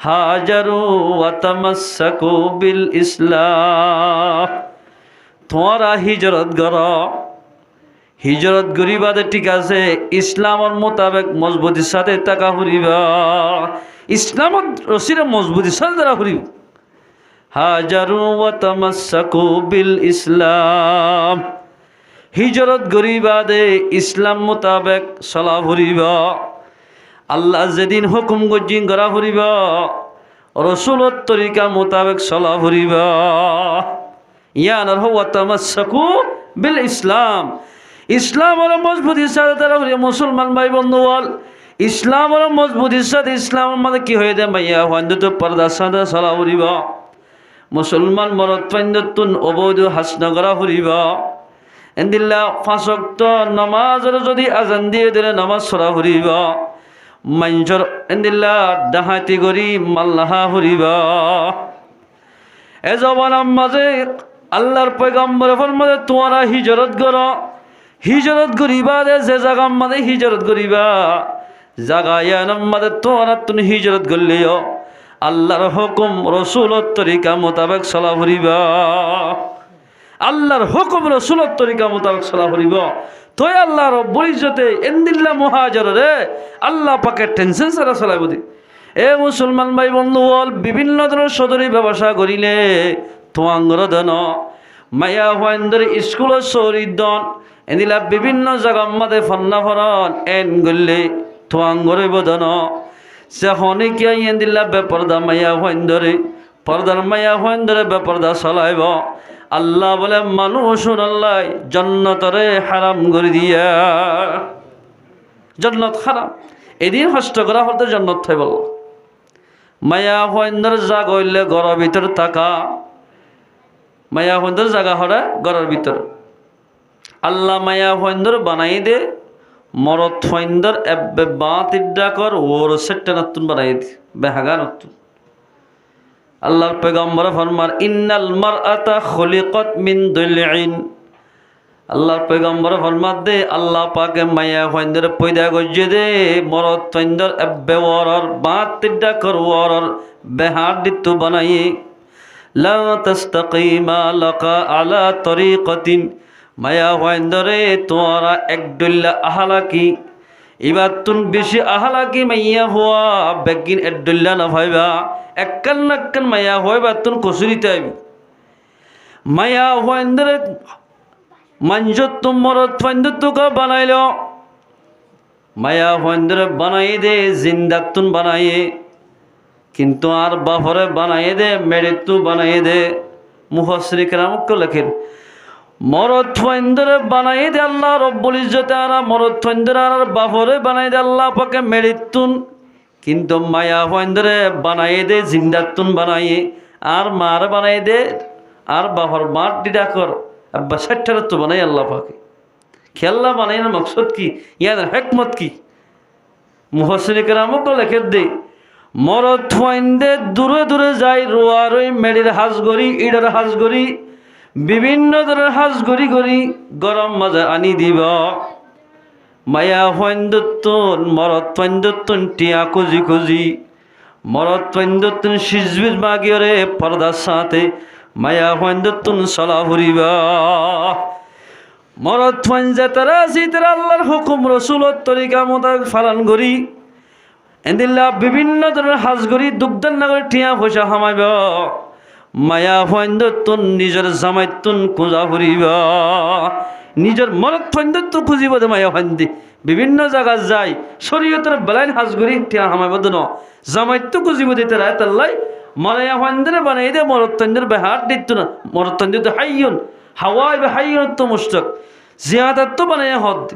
হাজারু ওয়া তামাসসাকু বিল ইসলাম তোরা হিজরত কর হিজরত গরিবাদের ঠিক আছে ইসলামের মোতাবেক মজবুতির সাথে টাকা ফুরিবা ইসলামত রসিরে মজবুতির সাথে তারা ফুরিব হাজারু ওয়া তামাসসাকু বিল ইসলাম হিজরত গরিবাদে ইসলাম মোতাবেক চলা ফুরিবা আল্লাহ যেদিন হুকুম গজিন করা ফুরিবা রসুলত তরিকা মোতাবেক চলা ফুরিবা ইয়ানার ওয়া তামাসসাকু বিল ইসলাম ইসলাম হলো মজবুতির সাথে তারা মুসলমান ভাই বন্ধু বল ইসলাম হলো মজবুতির সাথে ইসলামের মধ্যে কি হয়ে যায় ভাইয়া হন্দুত পর্দার সাথে চলা ফুরিব মুসলমান মরত পাইন্দতুন অবৈধ হাসনা করা ফুরিব এন্দিল্লা 5 ওয়াক্ত নামাজের যদি আজান দিয়ে দিলে নামাজ চলা ফুরিব মাঞ্জর এন্দিল্লা ডাহাতি করি মাল্লাহা ফুরিব এ জবানার মাঝে আল্লাহর পয়গম্বর ফরমাতে তোমরা হিজরত করো হিজরত করিবা দে যে জায়গার মধ্যে হিজরত করিবা জায়গায় মধ্যে তোমরা তুমি হিজরত করলেও আল্লাহর হুকুম রসুলের তরিকা মোতাবেক চলা ফুরিবা আল্লাহর হুকুম রসুলের তরিকা মোতাবেক চলা ফুরিব তোই আল্লাহ রব্বুল ইজ্জতে এন্দিল্লা মুহাজির রে আল্লাহ পাকে টেনশন ছাড়া চলাইব দি এ মুসলমান ভাই বন্ধু বল বিভিন্ন ধরনের সদরি ব্যবসা করিলে তোমাঙ্গর ধন মায়া হয়েন্দ্র স্কুলের শহীদন এদিলা বিভিন্ন জায়গার মধ্যে ফন্না ফরন এন গলে তোমাঙ্গরে বদন সে হনিকিয়া এদিলা বেপরদা মায়া হয়েন্দ্রে পর্দার মায়া হয়েন্দ্রে বেপরদা চলাইব আল্লাহ বলে মানুষ আল্লাহ জন্নতরে হারাম করে দিয়া জন্নত হারাম এদিন হস্ত করা হতে জন্নত থাই বল মায়া হইন্দর জাগা হইলে ঘরের ভিতর থাকা, মায়া হইন্দর জাগা হরা ঘরের ভিতর। আল্লাহ মায়া হইন্দর বানাই দে মরত হইন্দর এব্বে বাতির ডাকর ওর সেটটা নতুন বানাই দে বেহাগা নতুন। আল্লাহর পয়গম্বর ফরমার ইন্নাল মারআতা খুলিকাত মিন দুলইন। আল্লাহর পয়গম্বর ফরমাত দে আল্লাহ পাকে মায়া হইন্দর পয়দা গজ্জে দে মরত হইন্দর এব্বে ওরর বাতির ডাকর ওরর বেহার দিতু বানাই। লা তাস্তাকিমা লাকা আলা তরিকাতিন। মায়া হইন্দরে তোরা একডুল্লা আহালাকি এবার তুন বেশি আহালাকি মাইয়া হওয়া বেগিন একডুল্লা না ভাইবা এককান নাক্কান মায়া হইবা তুন কসুরিতে আইবি। মায়া হইন্দরে মঞ্জত তুম মরত ফাইন্দর তুকা বানাইল, মায়া হইন্দরে বানাই দে জিন্দাক তুন বানাইয়ে, কিন্তু আর বাফরে বানাই দে মেরিতু বানাই দে। মুফাসসির কেরামক লেখেন মরদ ফাইন্দরে বানাই দে আল্লাহ রব্বুল ইজ্জতে আরা মরদ ফাইন্দরে আর বাফরে বানাই দে আল্লাহ পাকে মেরিতুন, কিন্তু মায়া ফাইন্দরে বানাই দে জিন্দাতুন বানাইয়ে আর মার বানাই দে আর বাফর মার ডিডা কর আব্বা ষাটটার তো বানাই আল্লাহ পাকে। খেল্লা বানাই না মকসদ কি, ইয়ার হেকমত কি? মুফাসসির কেরামক লেখে দে মরদ ফাইন্দে দূরে দূরে যাই রোয়ার ওই মেডির হাজগরি ইডার হাজগরি বিভিন্ন ধরনের হাজ গড়ি গড়ি গরম মাজা আনি দিব। মায়া ফাইন্দতুন মরদ ফাইন্দতুন টিয়া খুঁজি খুঁজি মরদ ফাইন্দতুন সিজবির মাগিয়রে পর্দার সাথে মায়া ফাইন্দতুন চলা ফুরিবা। মরদ ফাইন যে তারা আছি তারা আল্লাহর হুকুম রসুলত তরিকা মোতাবেক পালন করি এদিল্লা বিভিন্ন ধরনের হাজ গড়ি দুগ্ধান নাগরে টিয়া পয়সা হামাইব। মায়া ফাইন্দতুন নিজের জামাইতুন খোঁজা ফুরিবা, নিজের মরদ ফাইন্দতুন খুঁজিব দে মায়া ফাইন্দি বিভিন্ন জায়গা যায় শরীয়তের বেলাইন হাজগুড়ি টিয়া হামাইব দে ন জামাইতু খুঁজিব দিতে রায় তাল্লাই মায়া ফাইন্দরে বানাই দে মরদ ফাইন্দর বেহার দিত না। মরদ ফাইন্দ হাইয়ন হাওয়াই বে হাইয়ন তো মুশতাক জিয়াদাত তো বানাই হদ দি।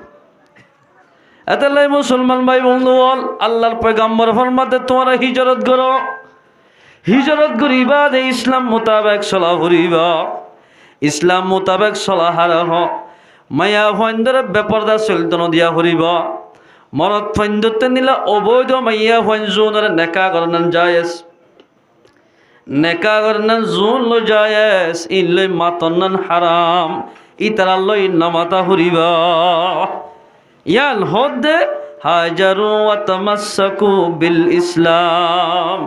এতাল্লাই মুসলমান ভাই বন্ধু বল আল্লাহর পয়গম্বর ফরমাতে তোমরা হিজরত করো, হিজরত করিবা দে ইসলাম মোতাবেক চলা ফুরিবা, ইসলাম মোতাবেক চলা হারাহ মায়া ফাইন্দরে বেপরদা চলিত দিয়া ফুরিবা। মরদ ফাইন্দতে নিলা অবৈধ মাইয়া ফাইনজোনরে নেকা করনান জায়েজ, নেকা করনান জোন লো জায়েজ ইল্লৈ মাতনান হারাম ইতারা লই নামাতা ফুরিবা। ইয়ান হদ দে হাজারু ওয়া তামাসসাকু বিল ইসলাম।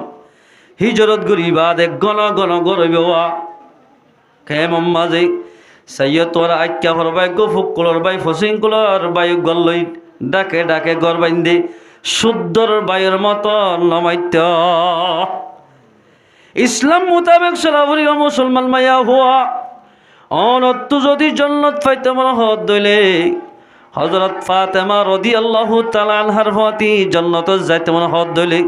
হিজরত গরিবা দে গণ গণ গরবেওয়া কেমন মাঝে সাইয় তোর আজ্ঞা হরবাই গো ফুকুলর বাই ফসিংকুলর বায়ু গল্লই ডাকে ডাকে গর বাইন্দে শুদ্ধর বায়ুর মতো নমাইত ইসলাম মোতাবেক চলাবরি মুসলমান মায়া হওয়া অনত্তু যদি জন্নত পাইতে মনে হত দইলে হযরত ফাতেমা রাদিয়াল্লাহু তাআলা আনহার ফাতি জন্নত যাইতে মনে হত দইলে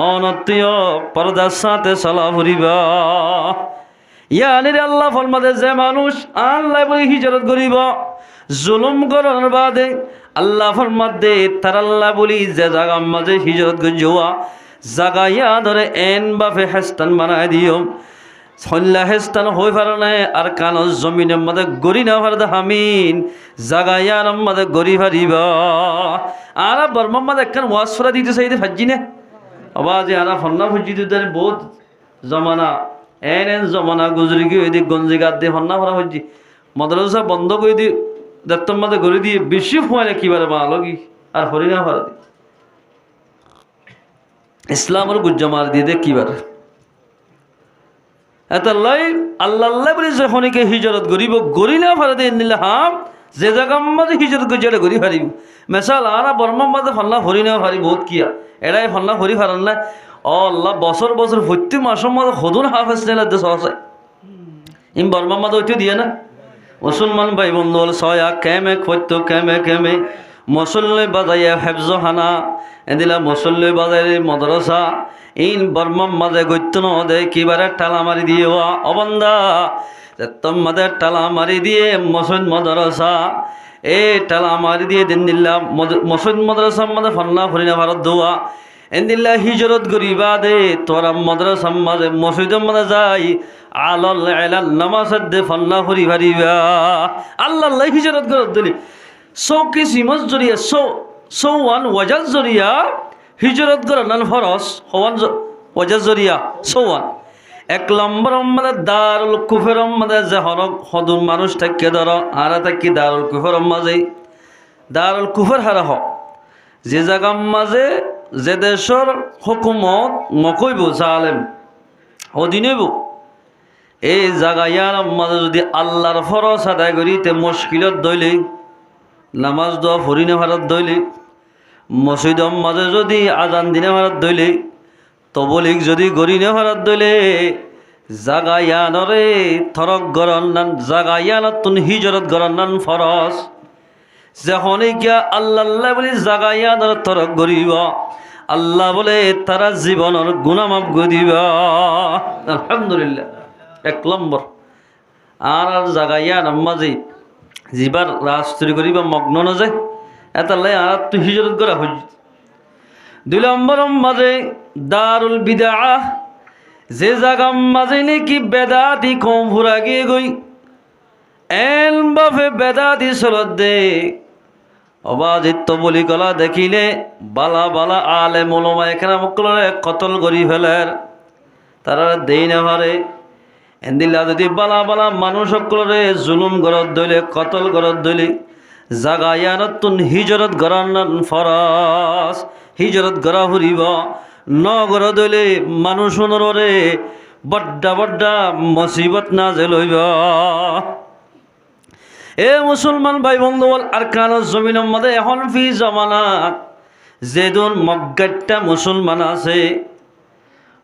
অনত্তীয় পর্দার সাথে চলা ফুরিবা। ইয়ানির আল্লাহ ফরমাদে যে মানুষ আল্লাহ বলে হিজরত করিব জুলুম করার বাদে আল্লাহ ফরমাদে তার আল্লাহ বলি যে জায়গার মাঝে হিজরত গঞ্জুয়া জায়গা ইয়া ধরে এন বাফে হেস্তান বানায় দিও সল্লা হেস্তান হয়ে পারে না আর কান জমিনের মধ্যে গড়ি না পারে হামিন জায়গা ইয়ার মধ্যে গড়ি পারিবা। আর বর্মার মধ্যে একখান ওয়াজ ফরা দিতে চাইতে ভাজি না আবাজে আরা ফন্না ফুজি দিতে বহুত জমানা এন এন জমানা গুজরি গিয়ে ওই দিক গঞ্জি গাদ দিয়ে ফন্না ফরা ফুজি মাদ্রাসা বন্ধ করে দিয়ে দেখতাম মাঝে গড়ি দিয়ে বেশি ফুয়ালে কিবারে বানালো কি আর হরিণা ফরা দি ইসলামের গুজ্জমার দিয়ে দে কিবারে এতাল্লাই আল্লাহ আল্লাহ বলে যে খনিকে হিজরত গরিব গড়ি না ফরা দিয়ে নিলে হাম যে জায়গার মাঝে হিজরত গজিয়ারে গড়ি ফারিব মেসাল আরা বর্মার মাঝে ফন্না হরিণা ফারি বহুত কিয়া এরাই ফন্না হরি ফারান না ও আল্লাহ বছর বছর প্রতি মাসের মধ্যে হদুন হাফেজ নেলা দেশ আছে ইম বর্মার মাঝে ওইটা দিয়ে না মুসলমান ভাই বন্ধু হল ছয়া কেমে খৈত্য কেমে কেমে মুসল্লি বাজাইয়া হেফজ হানা এদিলা মুসল্লি বাজাই মদরসা ইন বর্মার মাঝে গৈত্য নদে কিবারে টালা মারি দিয়ে অবন্দা তোর মাঝে টালা মারি দিয়ে মসজিদ মদরসা এ টালা মারি দিয়ে দিন দিল্লা মসজিদ মদরসার মাঝে ফন্না ফরিনা ভারত দোয়া এন্দিল্লা হিজরত করিবা দে তোরা মাদ্রাসা মাঝে মসজিদ মাঝে যাই আলাল এলান নামাজ দে ফন্না করি পারিবা আল্লাহ হিজরত করত দিলি চৌকি সিমজ জরিয়া সৌওয়ান ওয়াজাজ জরিয়া হিজরত করা নান ফরস হওয়ান ওয়াজাজ জরিয়া সৌওয়ান এক নম্বর আমাদের দারুল কুফের মাঝে যে হরক হদুর মানুষ থাকে ধর আর থাকি দারুল কুফের মাঝে দারুল কুফের হারা হ যে জায়গার মাঝে যে দেশের হুকুমত নকইব জালেম অধীনইব এই জায়গার মাঝে যদি আল্লাহর ফরজ আদায় করি তে মুশকিলত দইলে নামাজ দোয়া ফরিনে ভারত দইলে মসজিদর মাঝে যদি আজান দিনে ভারত দইলে তবলিক যদি গরিনে ভারত দইলে জাগায়ানরে থরক গরন নান জাগায়ানতুন হিজরত গরন নান ফরজ যখন গিয়া আল্লাহ বলে জাগায়ানর থরক গরিব আল্লাহ বলে তারা জীবনের গুনামাপ গদিবা আলহামদুলিল্লাহ এক নম্বর আর জাগায়ান মাঝে যিবার রাজত্রি করিবা মগ্ন না যায় এতালাই আর তো হিজরত করা হই দুই নম্বর মাঝে দারুল বিদআহ যে জায়গার মাঝে নাকি বেদাতি কম ফুরা গিয়ে গই এন বাফে বেদাতি চলত দে অবাজিত বলি কলা দেখিলে বালা বালা আলে মোলমা এখানে মুকলরে কতল করি ফেলের তারা দেই না পারে এন্দিল্লা যদি বালা বালা মানুষ সকলরে জুলুম গরত দইলে কতল গরত দইলে জাগায়ানতুন হিজরত গরান ফরাস হিজরত গরা ফুরিব নগর দইলে মানুষ নরে বড্ডা বড্ডা মুসিবত না জেলইব এ মুসলমান ভাই বন্ধু আর কান জমিনের মধ্যে এখন ফি জমানাত যেদুন মগ্গাট্টা মুসলমান আছে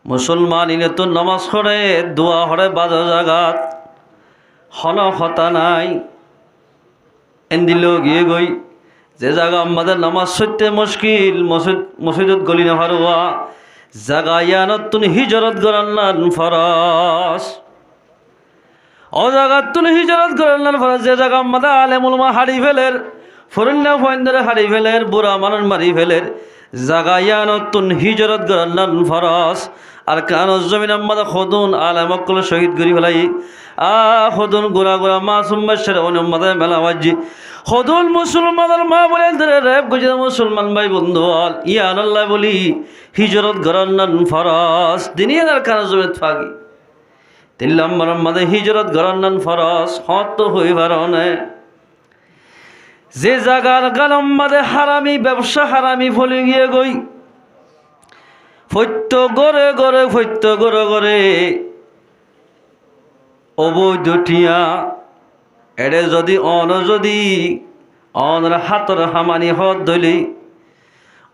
মুসলমান ইনে তো নমাজ পড়ে দোয়া হরে বাজা জাগাত হন হতা নাই এন্দিল গিয়ে গই যে জায়গা আমাদের নামাজ সত্যি মুশকিল মসজিদত গলি না হারুয়া জাগায়ানতুন হিজরত গরান্নান ফরাস ও জাগাতুন হিজরত গরান্নান ফরাস যে জায়গা আমাদের আলেমুল মা হারি ফেলের ফরিন্না ফয়েন্দরে হারি ফেলের বুড়া মানুষ মারি ফেলের জাগায়ানতুন হিজরত গরান্নান ফরাস আর কান জমিন আমাদের খদুন আলেমকল শহীদ করি ফেলাই খদুন গোড়া গোড়া মাসুম বাচ্চার অনুমাদের মেলা বাজি খদুন মুসলমানের মা বলে ধরে রেপ গুজে মুসলমান ভাই বন্ধু ইয়ান আল্লাহ বলি হিজরত গরান্নান ফরাস দিনিয়ার কান জমিত ফাগি 3 নম্বর মাঝে হিজরত গরান্নান ফরাস হত হইবার নে যে জায়গার গালম মাঝে হারামি ব্যবসা হারামি ফলে গিয়ে গই ফৈত্য গড়ে গড়ে ফৈত্য গড়ে গড়ে অবৈধ টিয়া এড়ে যদি অনর হাতর হামানি হত ধইলি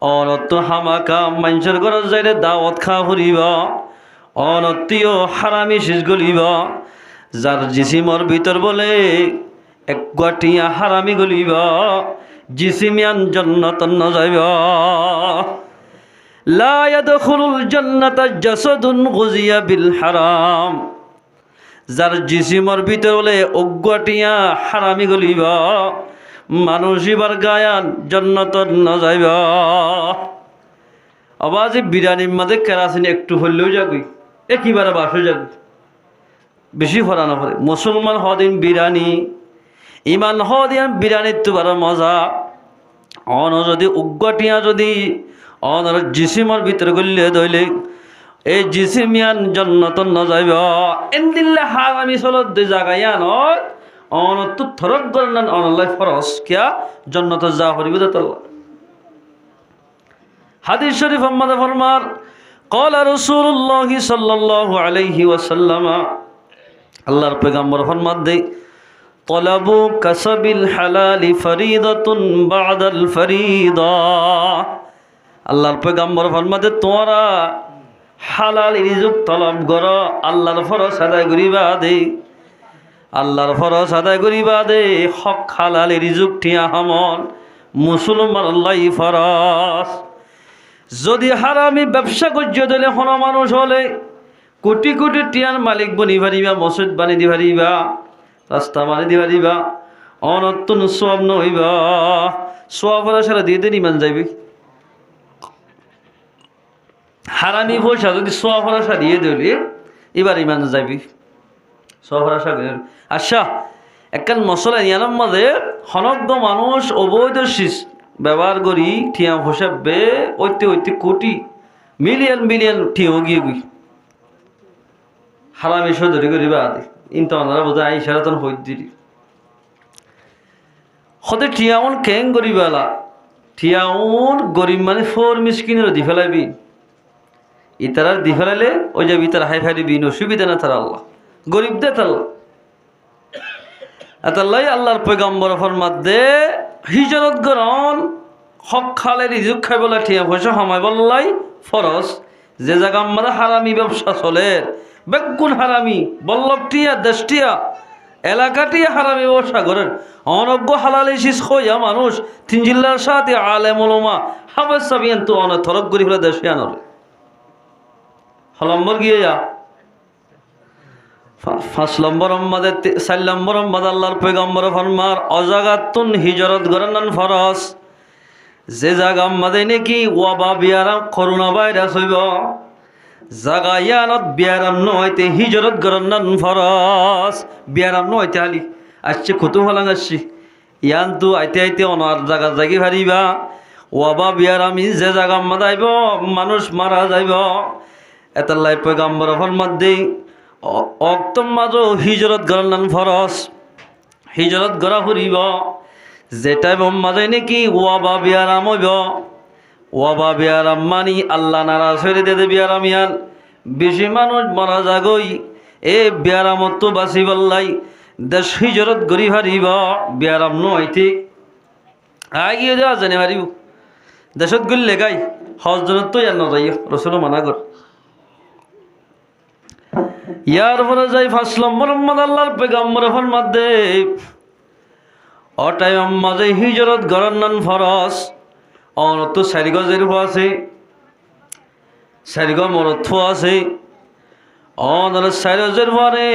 অনত হামাকা মানুষের ঘর যাইলে দাওয়াত খা ফুরিব অনতীয় হারামি শীষ গলিব যার জিসিমর ভিতর বলে এক গাটিয়া হারামি গলিব জিসিমিয়ান জন্নতন যাইব লা ইয়াদখুলুল জান্নাতা জাসাদুন গুজিয়া বিল হারাম যার জিসিমর ভিতর বলে অজ্ঞাটিয়া হারামি গলিব মানুষ এবার গায়ান জন্নতন না যাইব আবাজ বিরিয়ানির মাঝে কেরাসিন একটু হইলেও যাবি একেবারে বাসে যাবি বেশি ফরা না পড়ে মুসলমান হদিন বিরিয়ানি ইমান হদিন বিরিয়ানির তো বড় মজা অন যদি উগ্গটিয়া যদি অনর জিসিমর ভিতরে গলিয়ে দইলে এই জিসিমিয়ান জন্নতন না যাইব এন্দিল্লা হারামি চলত দুই জাগায়ান অন তো থরক গরনান অনলাই ফরস কিয়া জন্নত যা হরিব তাল্লাহ হাদিস শরীফ আমাদের ফরমার قال رسول الله صلى الله عليه وسلم আল্লাহর পয়গম্বর ফরমান দেই طلبوا كسب الحلال فريضة بعد الفريضة আল্লাহর পয়গম্বর ফরমান দে তোরা হালাল রিজক তলব করো আল্লাহর ফরজ আদায় করিবা দে আল্লাহর ফরজ আদায় করিবা দে হক হালাল রিজক টিয়া হামল মুসলমান আল্লাহ ফরজ যদি হারামি ব্যবসা করছে দিলে হন মানুষ হলে কোটি কোটি টিয়ার মালিক বনি পারিবা মসজিদ বানি দি পারিবা রাস্তা বানি দি পারিবা অনতুন সব নইবা সব সারা দিয়ে দিন ইমান যাইবে হারামি পয়সা যদি সফরাসা দিয়ে দিলি এবার ইমান যাবি সফরাসা আচ্ছা একখান মশলা ইয়ানোর মাঝে হনজ্ঞ মানুষ অবৈধ শীষ ব্যবহার করি ঠিয়া হিসাবে ঐতে ঐতে কোটি মিলিয়ন মিলিয়ন ঠিও গিয়ে গুই হারামি সদরি করিবা আদি ইনতো আনারা বোঝা ইশারাতন হই দিলি হতে ঠিয়াউন কেং গরিবালা ঠিয়াউন গরিব মানে ফোর মিসকিনের দি ফেলাইবি ইতারার দি ফেলাইলে ওই যাবি তারা হাই ফাই দিবি অসুবিধা না তারা আল্লাহ গরিব দে তাল্লাহ আতাল্লাই আল্লাহর পয়গম্বর ফরমাত দে হিজরত গরন হক খালে রিজুক খাই বলা ঠিয়া পয়সা সময় বললাই ফরস যে জায়গা আমরা হারামি ব্যবসা চলে বেগুন হারামি বল্লভটিয়া দেশটিয়া এলাকাটিয়া হারামি ব্যবসা করেন অনজ্ঞ হালালি শীষ হইয়া মানুষ তিন জিল্লার সাথে আলেম ওলামা হাফেজ সাবিয়ান তো অনেক থরক করি ফেলে দেশে আনর হলম্বর গিয়ে যা 5 নম্বর সম্মাদে 4 নম্বর সম্মাদ আল্লাহর পয়গম্বর ফরমার অজাগাতুন হিজরত গরনান ফরস যে জায়গা মাঝে নাকি ওয়াবা বিয়ারাম করোনা ভাইরাস হইব জাগা ইয়ানত বিয়ারাম নইতে হিজরত গরনান ফরস বিয়ারাম নইতে আলি আসছে কুতুহলাং আসছি ইয়ান তো আইতে আইতে অনার জায়গা জাগি হারিবা ওয়াবা বিয়ারামি যে জায়গা মাঝে আইব মানুষ মারা যাইব এতাল্লাই পয়গম্বর ফরমাত দেই অক্তম মাঝো হিজরত গরনান ফরস হিজরত গড়া ফুরিব যেটাই মাঝে নাকি ওয়াবা বিয়ারাম হইব ওয়াবা বিয়ারাম মানি আল্লাহ নারাজ হয়ে দে বিয়ারাম ইয়ান বেশি মানুষ মারা যাগই এ বিয়ারামত তো বাঁচি বললাই দেশ হিজরত গড়ি হারিব বিয়ারাম নইতে আগিয়ে যাওয়া জানে হারিব দেশত গড়লে গাই হজজনত তো ইয়ার নজাই রসুল মানা কর ইয়ার পরে যাই 5 নম্বর আল্লাহর পয়গম্বর ফরমাত দে অটাই মাঝে হিজরত গরনান ফরস অনত 4 গজের আছে 4 গজ মরত আছে অনর 4 গজের পরে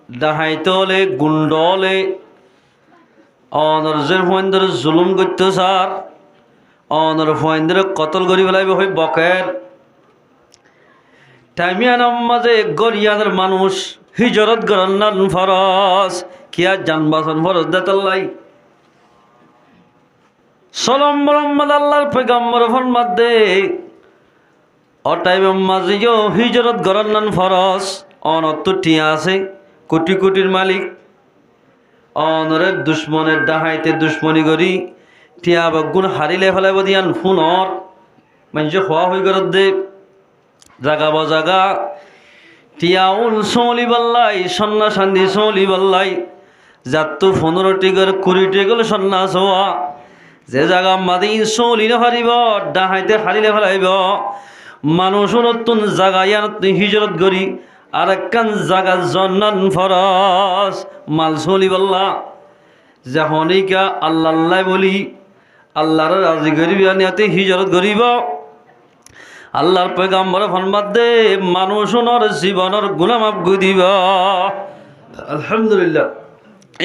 ডাহাইতলে গুন্ডলে অনর জের ফয়েন্দ্র জুলুম করতে সার অনর ফয়েন্দ্র কতল করি ফেলাইব হই বকের টাইমিয়ান মাঝে গরিয়ানের মানুষ হিজরত গরনান ফরস কিয়া জানবাসন ফরস দেতাল্লাই সলম মোহাম্মদ আল্লাহর পয়গম্বর ফরমাত দে অটাইম মাঝেও হিজরত গরনান ফরস অনত টিয়া আছে কোটি কোটির মালিক অনরের দুশ্মনের ডাহাইতে দুশ্মনী করি টিয়া বগুন হারিলে ফেলাইব দিয়ান ফুনর মানুষ হওয়া হয়ে গরত দে জাগা বজাগা টিয়াউল সৌলি বল্লাই সন্না সান্দি সৌলি বল্লাই যাত্তু 15 টিগর 20 টিগল সন্ন্যাস হওয়া যে জায়গা মাদি সৌলি না হারিব ডাহাইতে হারিলে ফেলাইব মানুষ নতুন জায়গা ইয়ান হিজরত করি আর একখান জায়গা জন্নান ফরস মাল সৌলি বল্লা যখনইকা আল্লাহ আল্লাহ বলি আল্লাহর রাজি করিব নিয়াতে হিজরত করিব আল্লাহর পয়গম্বর ফরমাত দে মানুষের জীবনের গুনাহ মাফ করে দিব আলহামদুলিল্লাহ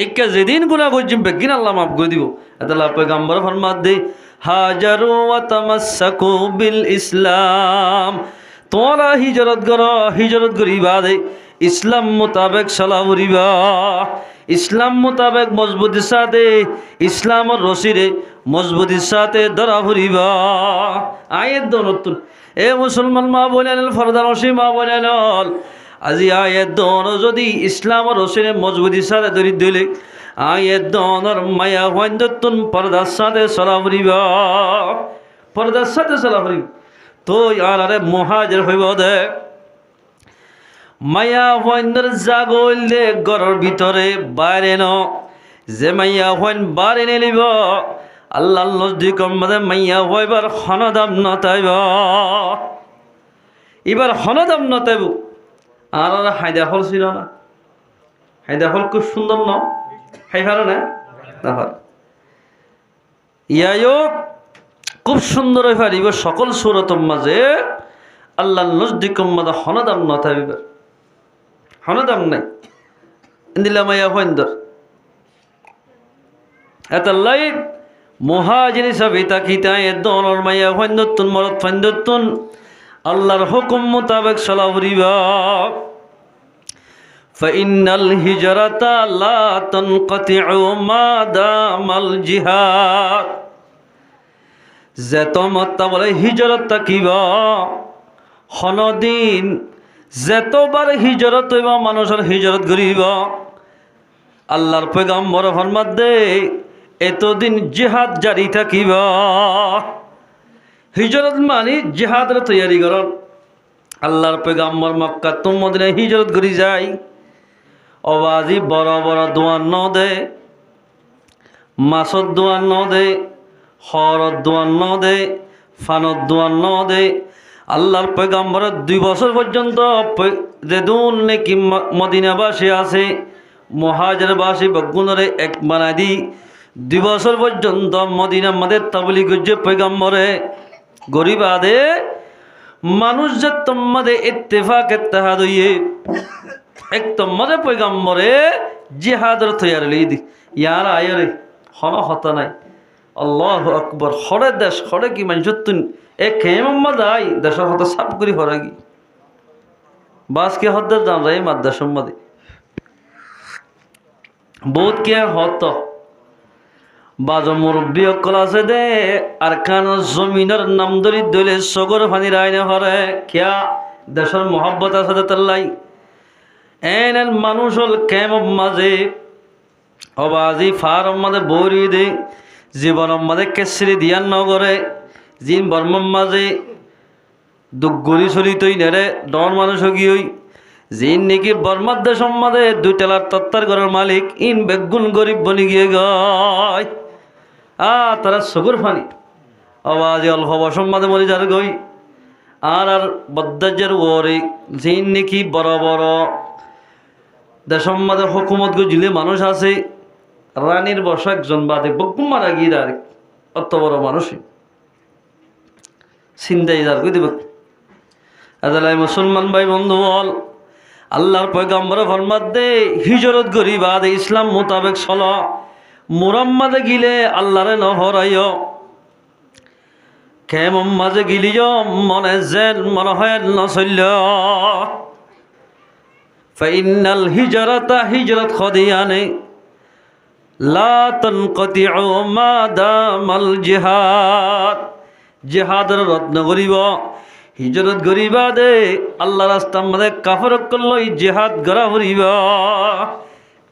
একে যেদিন গুনাহ করছিম বেগিন আল্লাহ মাফ করে দিব আল্লাহর পয়গম্বর ফরমাত দে হাজারু ওয়া তামাসসাকু বিল ইসলাম তোরা হিজরত করিবা দে ইসলাম মোতাবেক চলা ফুরিবা ইসলাম মোতাবেক মজবুতির সাথে ইসলামর রশিরে মজবুতির সাথে ধরা ফুরিবা আয়াত নতুন এ মুসলমান মা বলেন ফরদা রশি মা বলেন আজি আয়াত দন যদি ইসলামর রশিরে মজবুতির সাথে ধরি দিলে আয়াত দনর মায়া হইন্দতুন পর্দার সাথে চলা ফুরিবা পর্দার সাথে চলা ফুরিব তো আরে মুহাজির হইব দে মায়া হইন্দর জাগল দে ঘরের ভিতরে বাইরে ন যে মাইয়া হইন বাড়ি নিলিব আল্লাহ নজদিক মধ্যে মাইয়া হইবার হনদাম নতাইব এবার হনদাম নতাইব আর হায়দা ফল ছিল না হায়দা ফল খুব সুন্দর ন হাই ভালো না ইয়াও খুব সুন্দর হয়ে পারিব সকল সুরতম মাঝে আল্লাহ নজদিক মধ্যে হনদাম নতাইব হনদাম নাই ইন্দিলা মাইয়া হইন্দর এত লাইট মুহাজির সবিতা কিতা এদনর মাইয়া হইন্দতুন মরত ফাইন্দতুন আল্লাহর হুকুম মোতাবেক চলা ফুরিবা। فإن الهجرة لا تنقطع ما دام الجهاد যে তোমাত্তা বলে হিজরত থাকিব হনদিন যেতবার হিজরত হইব মানুষের হিজরত করিব আল্লাহর পয়গম্বর ফরমাত দে এতদিন জিহাদ জারি থাকিব। হিজরত মানে জিহাদের তৈয়ারি কর। আল্লাহর পয়গম্বর মক্কা তো মদিনায় হিজরত করি যায় অবাজি বড় বড় দোয়ান ন দে মাছর দোয়ান ন দে হরত দোয়ান ন দে ফানত দোয়ান ন দে আল্লাহর পয়গম্বরের 2 বছর পর্যন্ত যেদুন নাকি মদিনাবাসী আছে মুহাজিরবাসী বগুনরে এক বানাই দি 2 বছর পর্যন্ত মদিনার মধ্যে তাবলীগ করছে পয়গম্বরে গরিব আদে মানুষ যে তোমাদে ইত্তেফাক ইত্তেহাদ হইয়ে এক তোমাদে পয়গম্বরে জিহাদের তৈয়ারি লই দি ইয়ার আয়রে হন হতা নাই আল্লাহু আকবার হরে দেশ হরে কি মানুষ তুন এ কেমম্মদ আই দেশের হতা সাপ করি হরাগি বাস কে হদ্দার জান রে মাদ্রাসার মধ্যে বহুত কে হত বাজ মুরব্বী অকল আছে দে আর কান জমিনের নাম ধরি দলে সগর ফানি রায়নে হরে কিয়া দেশের মোহাব্বত আছে তাল্লাই এন মানুষ হল কেমম মাঝে অবাজি ফারম মাঝে বরি দে জীবনের মাঝে কেসরি দিয়ান নগরে জিন বর্মম মাঝে দুগুরি চলিতই নেরে ডর মানুষ গিয়ে জিন নাকি বর্মার দেশের মাঝে 2 টেলার তত্তার ঘরের মালিক ইন বেগুন গরিব বনি গিয়ে গয় তারা সগুর ফানি আওয়াজে অল্প বসম মাঝে মরি যার গই আর বদ্দাজের ওরে জিন নাকি বড় বড় দেশের মাঝে হুকুমত গজিলে মানুষ আছে রানীর বসা একজন বাদে বকুম মারা গিয়ে আর অত বড় মানুষই চিন্তাই যার কই দেব আদালাই মুসলমান ভাই বন্ধু বল আল্লাহর পয়গম্বর ফরমাত দে হিজরত করিবা দে ইসলাম মোতাবেক চল মুরাম্মাদে গিলে আল্লাহরে নহরাইও কেমন মাঝে গিলিও মনে যেন মনে হয় নচল্য ফাইনাল হিজরতা হিজরত খদিয়ানে লা তানকাতিউ মা দামাল জিহাদ জিহাদের রত্ন করিব হিজরত করিবা দে আল্লাহ রাস্তার মধ্যে কাফরক করলই জিহাদ করা ফুরিব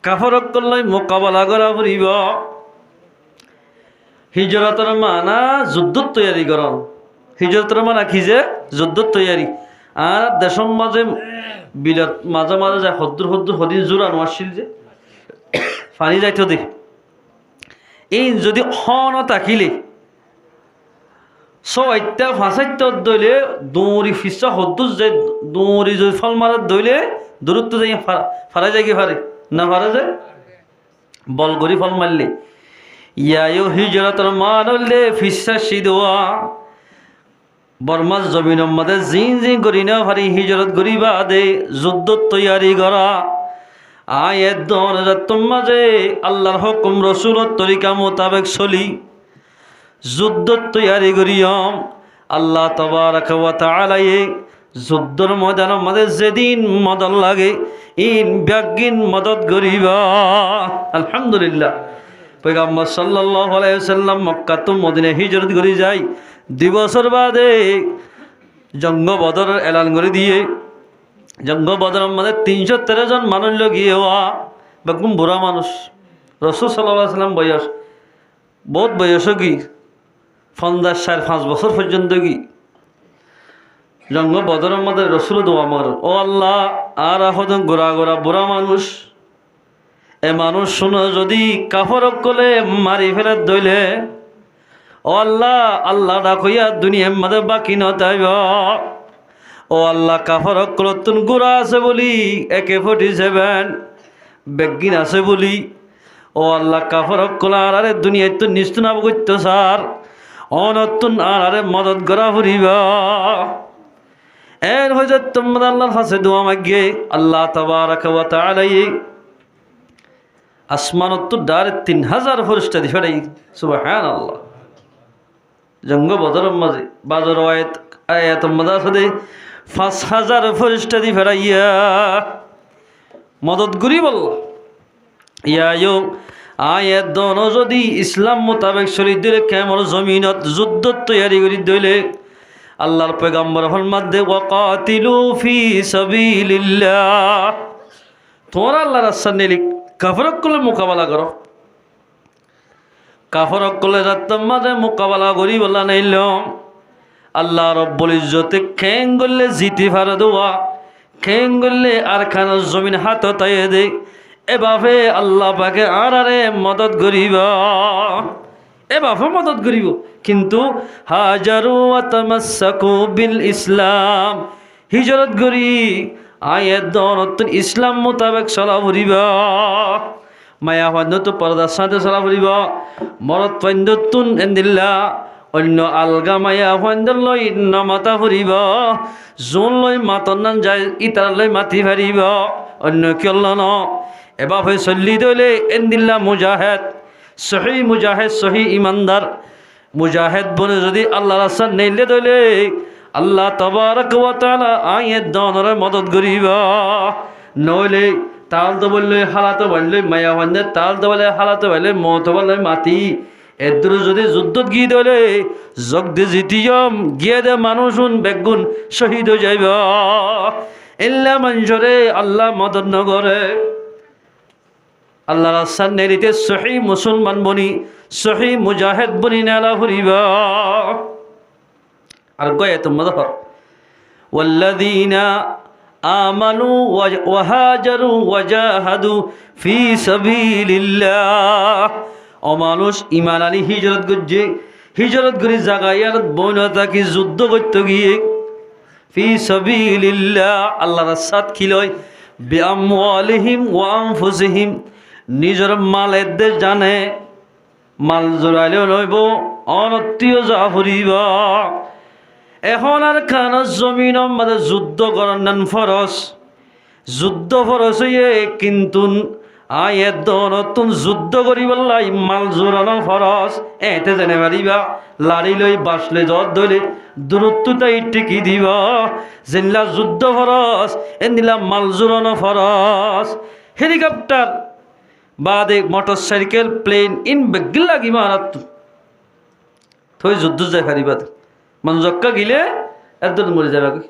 কাফরক করলই মোকাবেলা করা ফুরিব। হিজরতের মানা যুদ্ধত তৈয়ারি কর হিজরতের মানা কি যে যুদ্ধত তৈয়ারি আর দেশের মাঝে বিরাট মাঝে মাঝে যায় হদ্দুর হদ্দুর হদিন জোরানো আসছিল যে পানি যাইত দে এই যদি হন তাকিলে ছয়টা ফাঁসাইটা দইলে দৌড়ি ফিসা হদ্দুর যে দৌড়ি যদি ফল মারার দইলে দূরত্ব যাই ফারা যায় কি ফারে না ফারা যায় বল করি ফল মারলে ইয়ায়ো হিজরতের মান হইলে ফিসা সিদোয়া বর্মার জমিনের মধ্যে জিন জিন করি না ফারি হিজরত করিবা দে যুদ্ধ তৈয়ারি করা আয়ের দন মাঝে আল্লাহর হুকুম রসুলের তরিকা মোতাবেক চলি যুদ্ধ তৈয়ারি করিয়ম আল্লাহ তাবারক ওয়া তাআলা যুদ্ধর ময়দানের মধ্যে যেদিন মদত লাগে ইন ব্যাগিন মদত করিবা। আলহামদুলিল্লাহ পয়গম্বর সাল্লাল্লাহু আলাইহি ওয়াসাল্লাম মক্কা তো মদিনায় হিজরত করে যায় 2 বছর বাদে জঙ্গ বদরের এলান করে দিয়ে জঙ্গ বদরের মধ্যে 313 জন মানুষ লগিয়ে হওয়া বেগম বুড়া মানুষ রাসূল সাল্লাল্লাহু আলাইহি ওয়াসাল্লাম বয়স বহুত বয়স কি 5 বছর পর্যন্ত কি জঙ্গ বদরের মধ্যে রসুল দোয়া মার ও আল্লাহ আর এখন গোড়া গোড়া বুড়া মানুষ এ মানুষ শুনো যদি কাফরক কলে মারি ফেলে দইলে ও আল্লাহ আল্লাহ ডাকইয়া দুনিয়ার মধ্যে বাকি নতাইব ও আল্লাহ কাফরক কল তুন গোড়া আছে বলি AK-47 বেগিন আছে বলি ও আল্লাহ কাফরক কল আরে দুনিয়ায় তো নিস্তুনাব করত স্যার অনতুন আরে মদত করা ফুরিবা এর হয়ে তোমরা আল্লাহর কাছে দোয়া মাগিয়ে আল্লাহ তাবারক ওয়া তাআলা আসমানত তো ডারে 3000 ফেরেশতা দি ফেরাই সুবহানাল্লাহ জঙ্গ বদরের মাঝে বাজর আয়াত মজা আছে 5,000 ফেরেশতা দি ফেরাইয়া মদত করি বল ইয়ায়ো আয়াত দন যদি ইসলাম মোতাবেক শরীর দিলে কেমন জমিনত যুদ্ধ তৈরি করি দইলে আল্লাহর পয়গম্বর ফরমাত দে ওয়াকাতিলু ফি সাবিলিল্লাহ তোমরা আল্লাহর রাস্তায় নিলি কাফরক করলে মোকাবেলা করো কাফরক করলে রাত্তার মাঝে মোকাবেলা করি বলা নাইল আল্লাহ রব্বুল ইজ্জতে খেং করলে জিতি ফারে দেওয়া খেং করলে আর খানার জমিন হাত তাইয়ে দে এভাবে আল্লাহ পাকে আরে মদত করিব এভাবে মদত করিব কিন্তু হাজারু আতামাসসাকু বিল ইসলাম হিজরত করি আয়াত দনত ইসলাম মোতাবেক চলা ফুরিব মায়া ফান্দ তো পর্দার সাথে চলা ফুরিব মরত ফান্দতুন এন্দিল্লা অন্য আলগা মায়া ফান্দ লই নমাতা ফুরিব জোন লই মাতন নান যায় ইতার লই মাতি ফারিব অন্য কিয়ল ন এভাবে চল্লি দইলে এন্দিল্লা মুজাহেদ সহি ইমানদার মুজাহেদ বলে যদি আল্লাহ রাস্তা নেইলে দইলে আল্লাহ তাবারক ওয়া তাআলা আয়াত দনরে মদত করিব নইলে তাল তো বললে হালাতো বললে মায়া বন্ধে তাল তো বলে হালাতো বলে মত বলে মাতি এদুর যদি যুদ্ধত গিয়ে দলে জগদে জিতিয়ম গিয়ে দে মানুষুন বেগুন শহীদ হয়ে যাইব ইল্লা মঞ্জরে আল্লাহ মদত নগরে আল্লাহ রাস্তা নেরিতে সহি মুসলমান বনি সহি মুজাহিদ বনি নেলা ফুরিব আর গয়ে তোমরা দেখো ওয়াল্লাযীনা আমানু ওয়াহাজারু ওয়াজাহাদু ফি সাবিলিল্লাহ ও মানুষ ঈমান আনি হিজরত করি জাগায়ার বনতা কি যুদ্ধ করতে গিয়ে ফি সাবিলিল্লাহ আল্লাহর রাস্তাত কি লয় বিআমওয়ালিহিম ওয়া আনফুসিহিম নিজের মালের দে জানে মাল জোরাইলেও নইব অনত্তীয় যা ফুরিব এখন আর খানার জমিন আমাদের যুদ্ধ করার ফরস যুদ্ধ ফরস হইয়ে কিন্তু আয়ের নতুন যুদ্ধ করিবার মাল জোরানো ফরস এতে জেনে পারিবা লাড়ি লই বাসলে জ্বর ধরে দূরত্বতাই টিকি দিব যেনলা যুদ্ধ ফরস এনিলা মাল জোরানো ফরস হেলিকপ্টার বাদে মোটর সাইকেল প্লেন ইন বেগিল লাগি মারাত থই যুদ্ধ যায় পারিবা মান জক্কা গিলে একদম মরে যাবে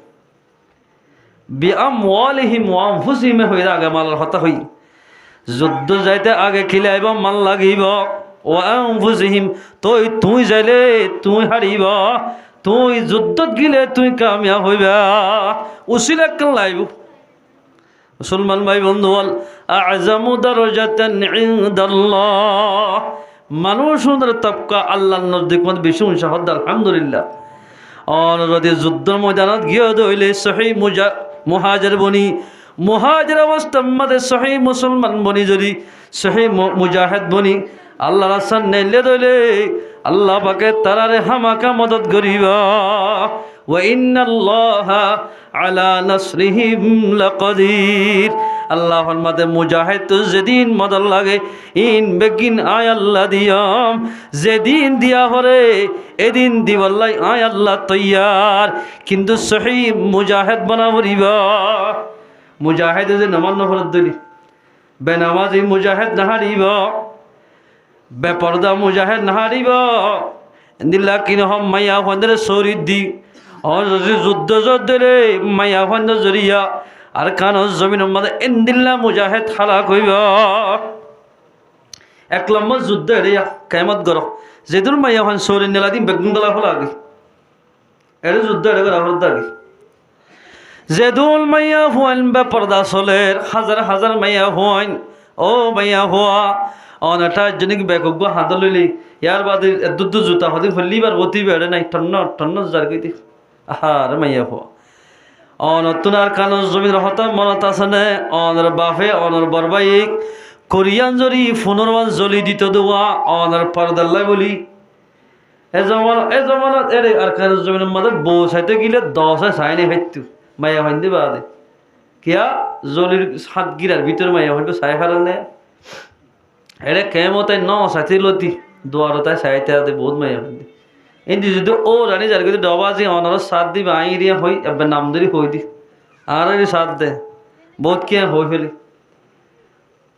বিআমওয়ালিহিম ওয়া আনফুসিহিম হইরা আগে মালার হতা হই যুদ্ধ যাইতে আগে খিলে আইব মাল লাগিব ওয়া আনফুসিহিম তুই যাইলে তুই হারিব তুই যুদ্ধত গিলে তুই কামিয়াব হইবা উসিলা কেন লাইব মুসলমান ভাই বন্ধু বল আযমু দারাজাতান ইনদাল্লাহ মানুষের তবকা আল্লাহর নজদিক মধ্যে বেশি উঁচা হদ আলহামদুলিল্লাহ और যদি যুদ্ধের ময়দানত গিয়ে দইলে সহি মুহাজির বনি মুহাজির অবস্থার মধ্যে সহি মুসলমান বনি যদি সহি মুজাহিদ বনি আল্লাহ রাস্তা নেলে দইলে আল্লাহ পাকে তারারে হামাকা মদত করিবা ওয়া ইন্নাল্লাহা আলা নাসরিহিম লাকাদির আল্লাহ ফরমাতে মুজাহিদ তো যেদিন মদত লাগে ইন বেগিন আয় আল্লাহ দিয়াম যেদিন দিয়া হরে এদিন দিবাল্লাই আয় আল্লাহ তৈয়ার কিন্তু সহি মুজাহিদ বানাবরিবা মুজাহিদ যে নামান নফরত দলি বেনামাজি মুজাহিদ নাহারিব বেপর্দা মুজাহিদ নাহারিব দিল্লা কিনহ মাইয়া ফন্দরে শরীর দি और যুদ্ধ যুদ্ধরে মাইয়া ফন্দ জরিয়া আর কান জমিনের মধ্যে এন্দিল্লা মুজাহিদ হালাক হইব এক নম্বর যুদ্ধ এরিয়া কিয়ামত গর যেদুর মাইয়া ফন শরীর নেলা দিন বেগুন দলা হল আগে এর যুদ্ধ এর গর হল আগে যেদুল মাইয়া ফুয়ান বে পর্দা চলের হাজার হাজার মাইয়া ফুয়ান ও মাইয়া ফুয়া অনেকটা জনিক বেকুগ হাত লইলি ইয়ার বাদে দুধ জুতা হতে ফলিবার গতি বেড়ে নাই টন্ন টন্ন যার গইতে আহার মাইয়া ফুয়া অনতুন আর কানর জমির হতা মনত আছে নে অনর বাফে অনর বরবাইক কোরিয়ান জরি পুনর্বান জলি দিত দেওয়া অনর পর্দাল্লাই বলি এ জমানত এরে আর কানর জমির মধ্যে বউ চাইতে গিলে 10 চাইনি হাইতু মাইয়া হইন্দে বাদে কিয়া জলির হাত গিরার ভিতর মাইয়া হইবে চাই হারানে এরে কেমতে ন সাথী লতি দুয়ারতায় চাইতে আদে বহুত মাইয়া হইন্দে এদি যদি ও রানি যার কিন্তু ডবাজি অনার সাথ দিবে আই রিয়া হই এবার নাম ধরি হই দি আর সাথ দে বহুত কে হই ফেলি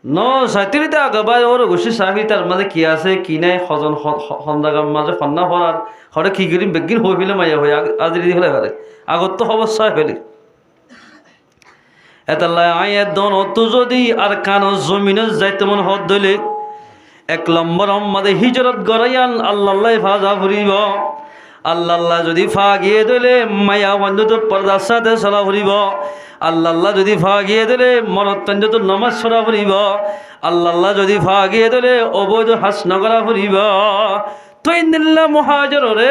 ন সাইতিরিতে আগাবাই ওর ঘুষি সাহি তার মাঝে কি আছে কি নাই সজন সন্দাগার মাঝে সন্না হরার হরে কি করি বেগিন হই ফেলে মাইয়া হই আজি দি হলে হারে আগত তো অবস্থা ফেলি এতাল্লাহ আয়ের দন অত যদি আর কানো জমিনে যাইতে মন হদ দইলে 1 নম্বর আমাদের হিজরত গড়াইয়ান আল্লাহ ফাজা ফুরিব আল্লাহ যদি ফা গিয়ে দিলে মায়া বন্ধু তো পর্দার সাথে চলা ফুরিব আল্লাহ যদি ফা গিয়ে দিলে মরত্তঞ্জ তো নমাজ ছড়া ফুরিব আল্লাহ যদি ফা গিয়ে দিলে অবৈধ হাস নগরা ফুরিব তো ইন্দিল্লা মহাজরে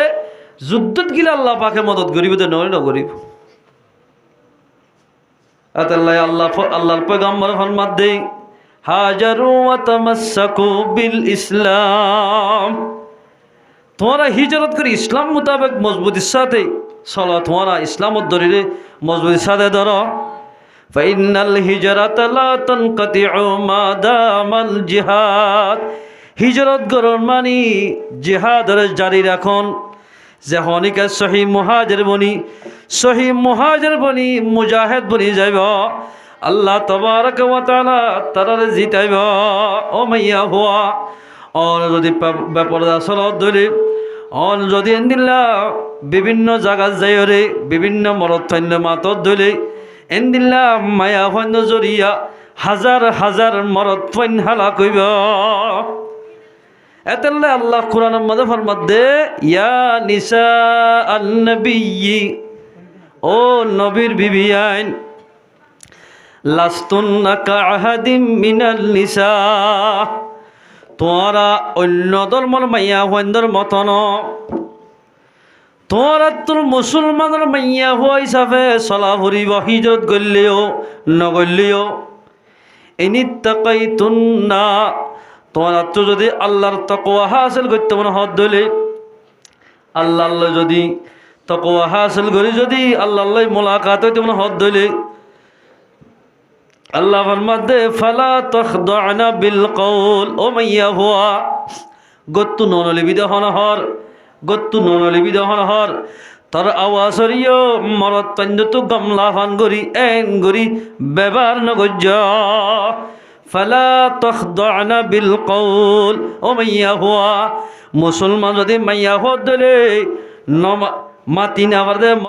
যুদ্ধত গিলে আল্লাহ পাকে মদত করিব তো নগরিব আতাল্লাহ আল্লাহর পয়গম্বর ফরমাত দেই হাজারু ওয়া তামাসসাকু বিল ইসলাম তোমরা হিজরত করে ইসলাম মোতাবেক মজবুতির সাথে চলো তোমরা ইসলামত ধরে মজবুতির সাথে ধরো ফাইনাল হিজরাতা লা তানকাতিউ মা দামাল জিহাদ হিজরত করন মানে জিহাদের জারি রাখন যখনকে সহি মুহাজির বনি মুজাহিদ বনি যাইব আল্লাহ তবারক ওয়া তাআলা তারার জিতাইব ও মাইয়া হুয়া অন যদি বেপরদা চলত ধরে অন যদি এন্দিল্লা বিভিন্ন জায়গা যাই রে বিভিন্ন মরত্থান্য মাতত ধরে এন্দিল্লা মায়া ফন্য জরিয়া হাজার হাজার মরত্থান্য হালা কইব এতাল্লাহ আল্লাহ কোরআনের মধ্যে ফরমাত দে ইয়া নিসা আন নবিয়্যি ও নবীর বিবি আইন লাস্তুন্না কাআহাদিম মিনাল নিসা তোরা অন্য ধর্মর মাইয়া হইন্দর মতন তোরা তোর মুসলমানের মাইয়া হওয়া হিসাবে চলা ফুরিব হিজরত গল্লেও নগল্লেও ইনিত্তাকাইতুন্না তোরা তো যদি আল্লাহর তাকওয়া হাসিল করতে মনে হদ দলে আল্লাহ যদি তাকওয়া হাসিল করি যদি আল্লাহ মোলাকাত হইতে মনে হদ দলে আল্লাহ ফরমাতে ফালা তখদানা বিল কওল ও মাইয়া হুয়া গত্তু ননলিবি দহন হর তোর আওয়াজ হরিও মরত তঞ্জতু গামলা ফান গরি এন গরি ব্যবহার নগজ্য ফালা তখদানা বিল কওল ও মাইয়া হুয়া মুসলমান যদি মাইয়া হদ দলে মাতি না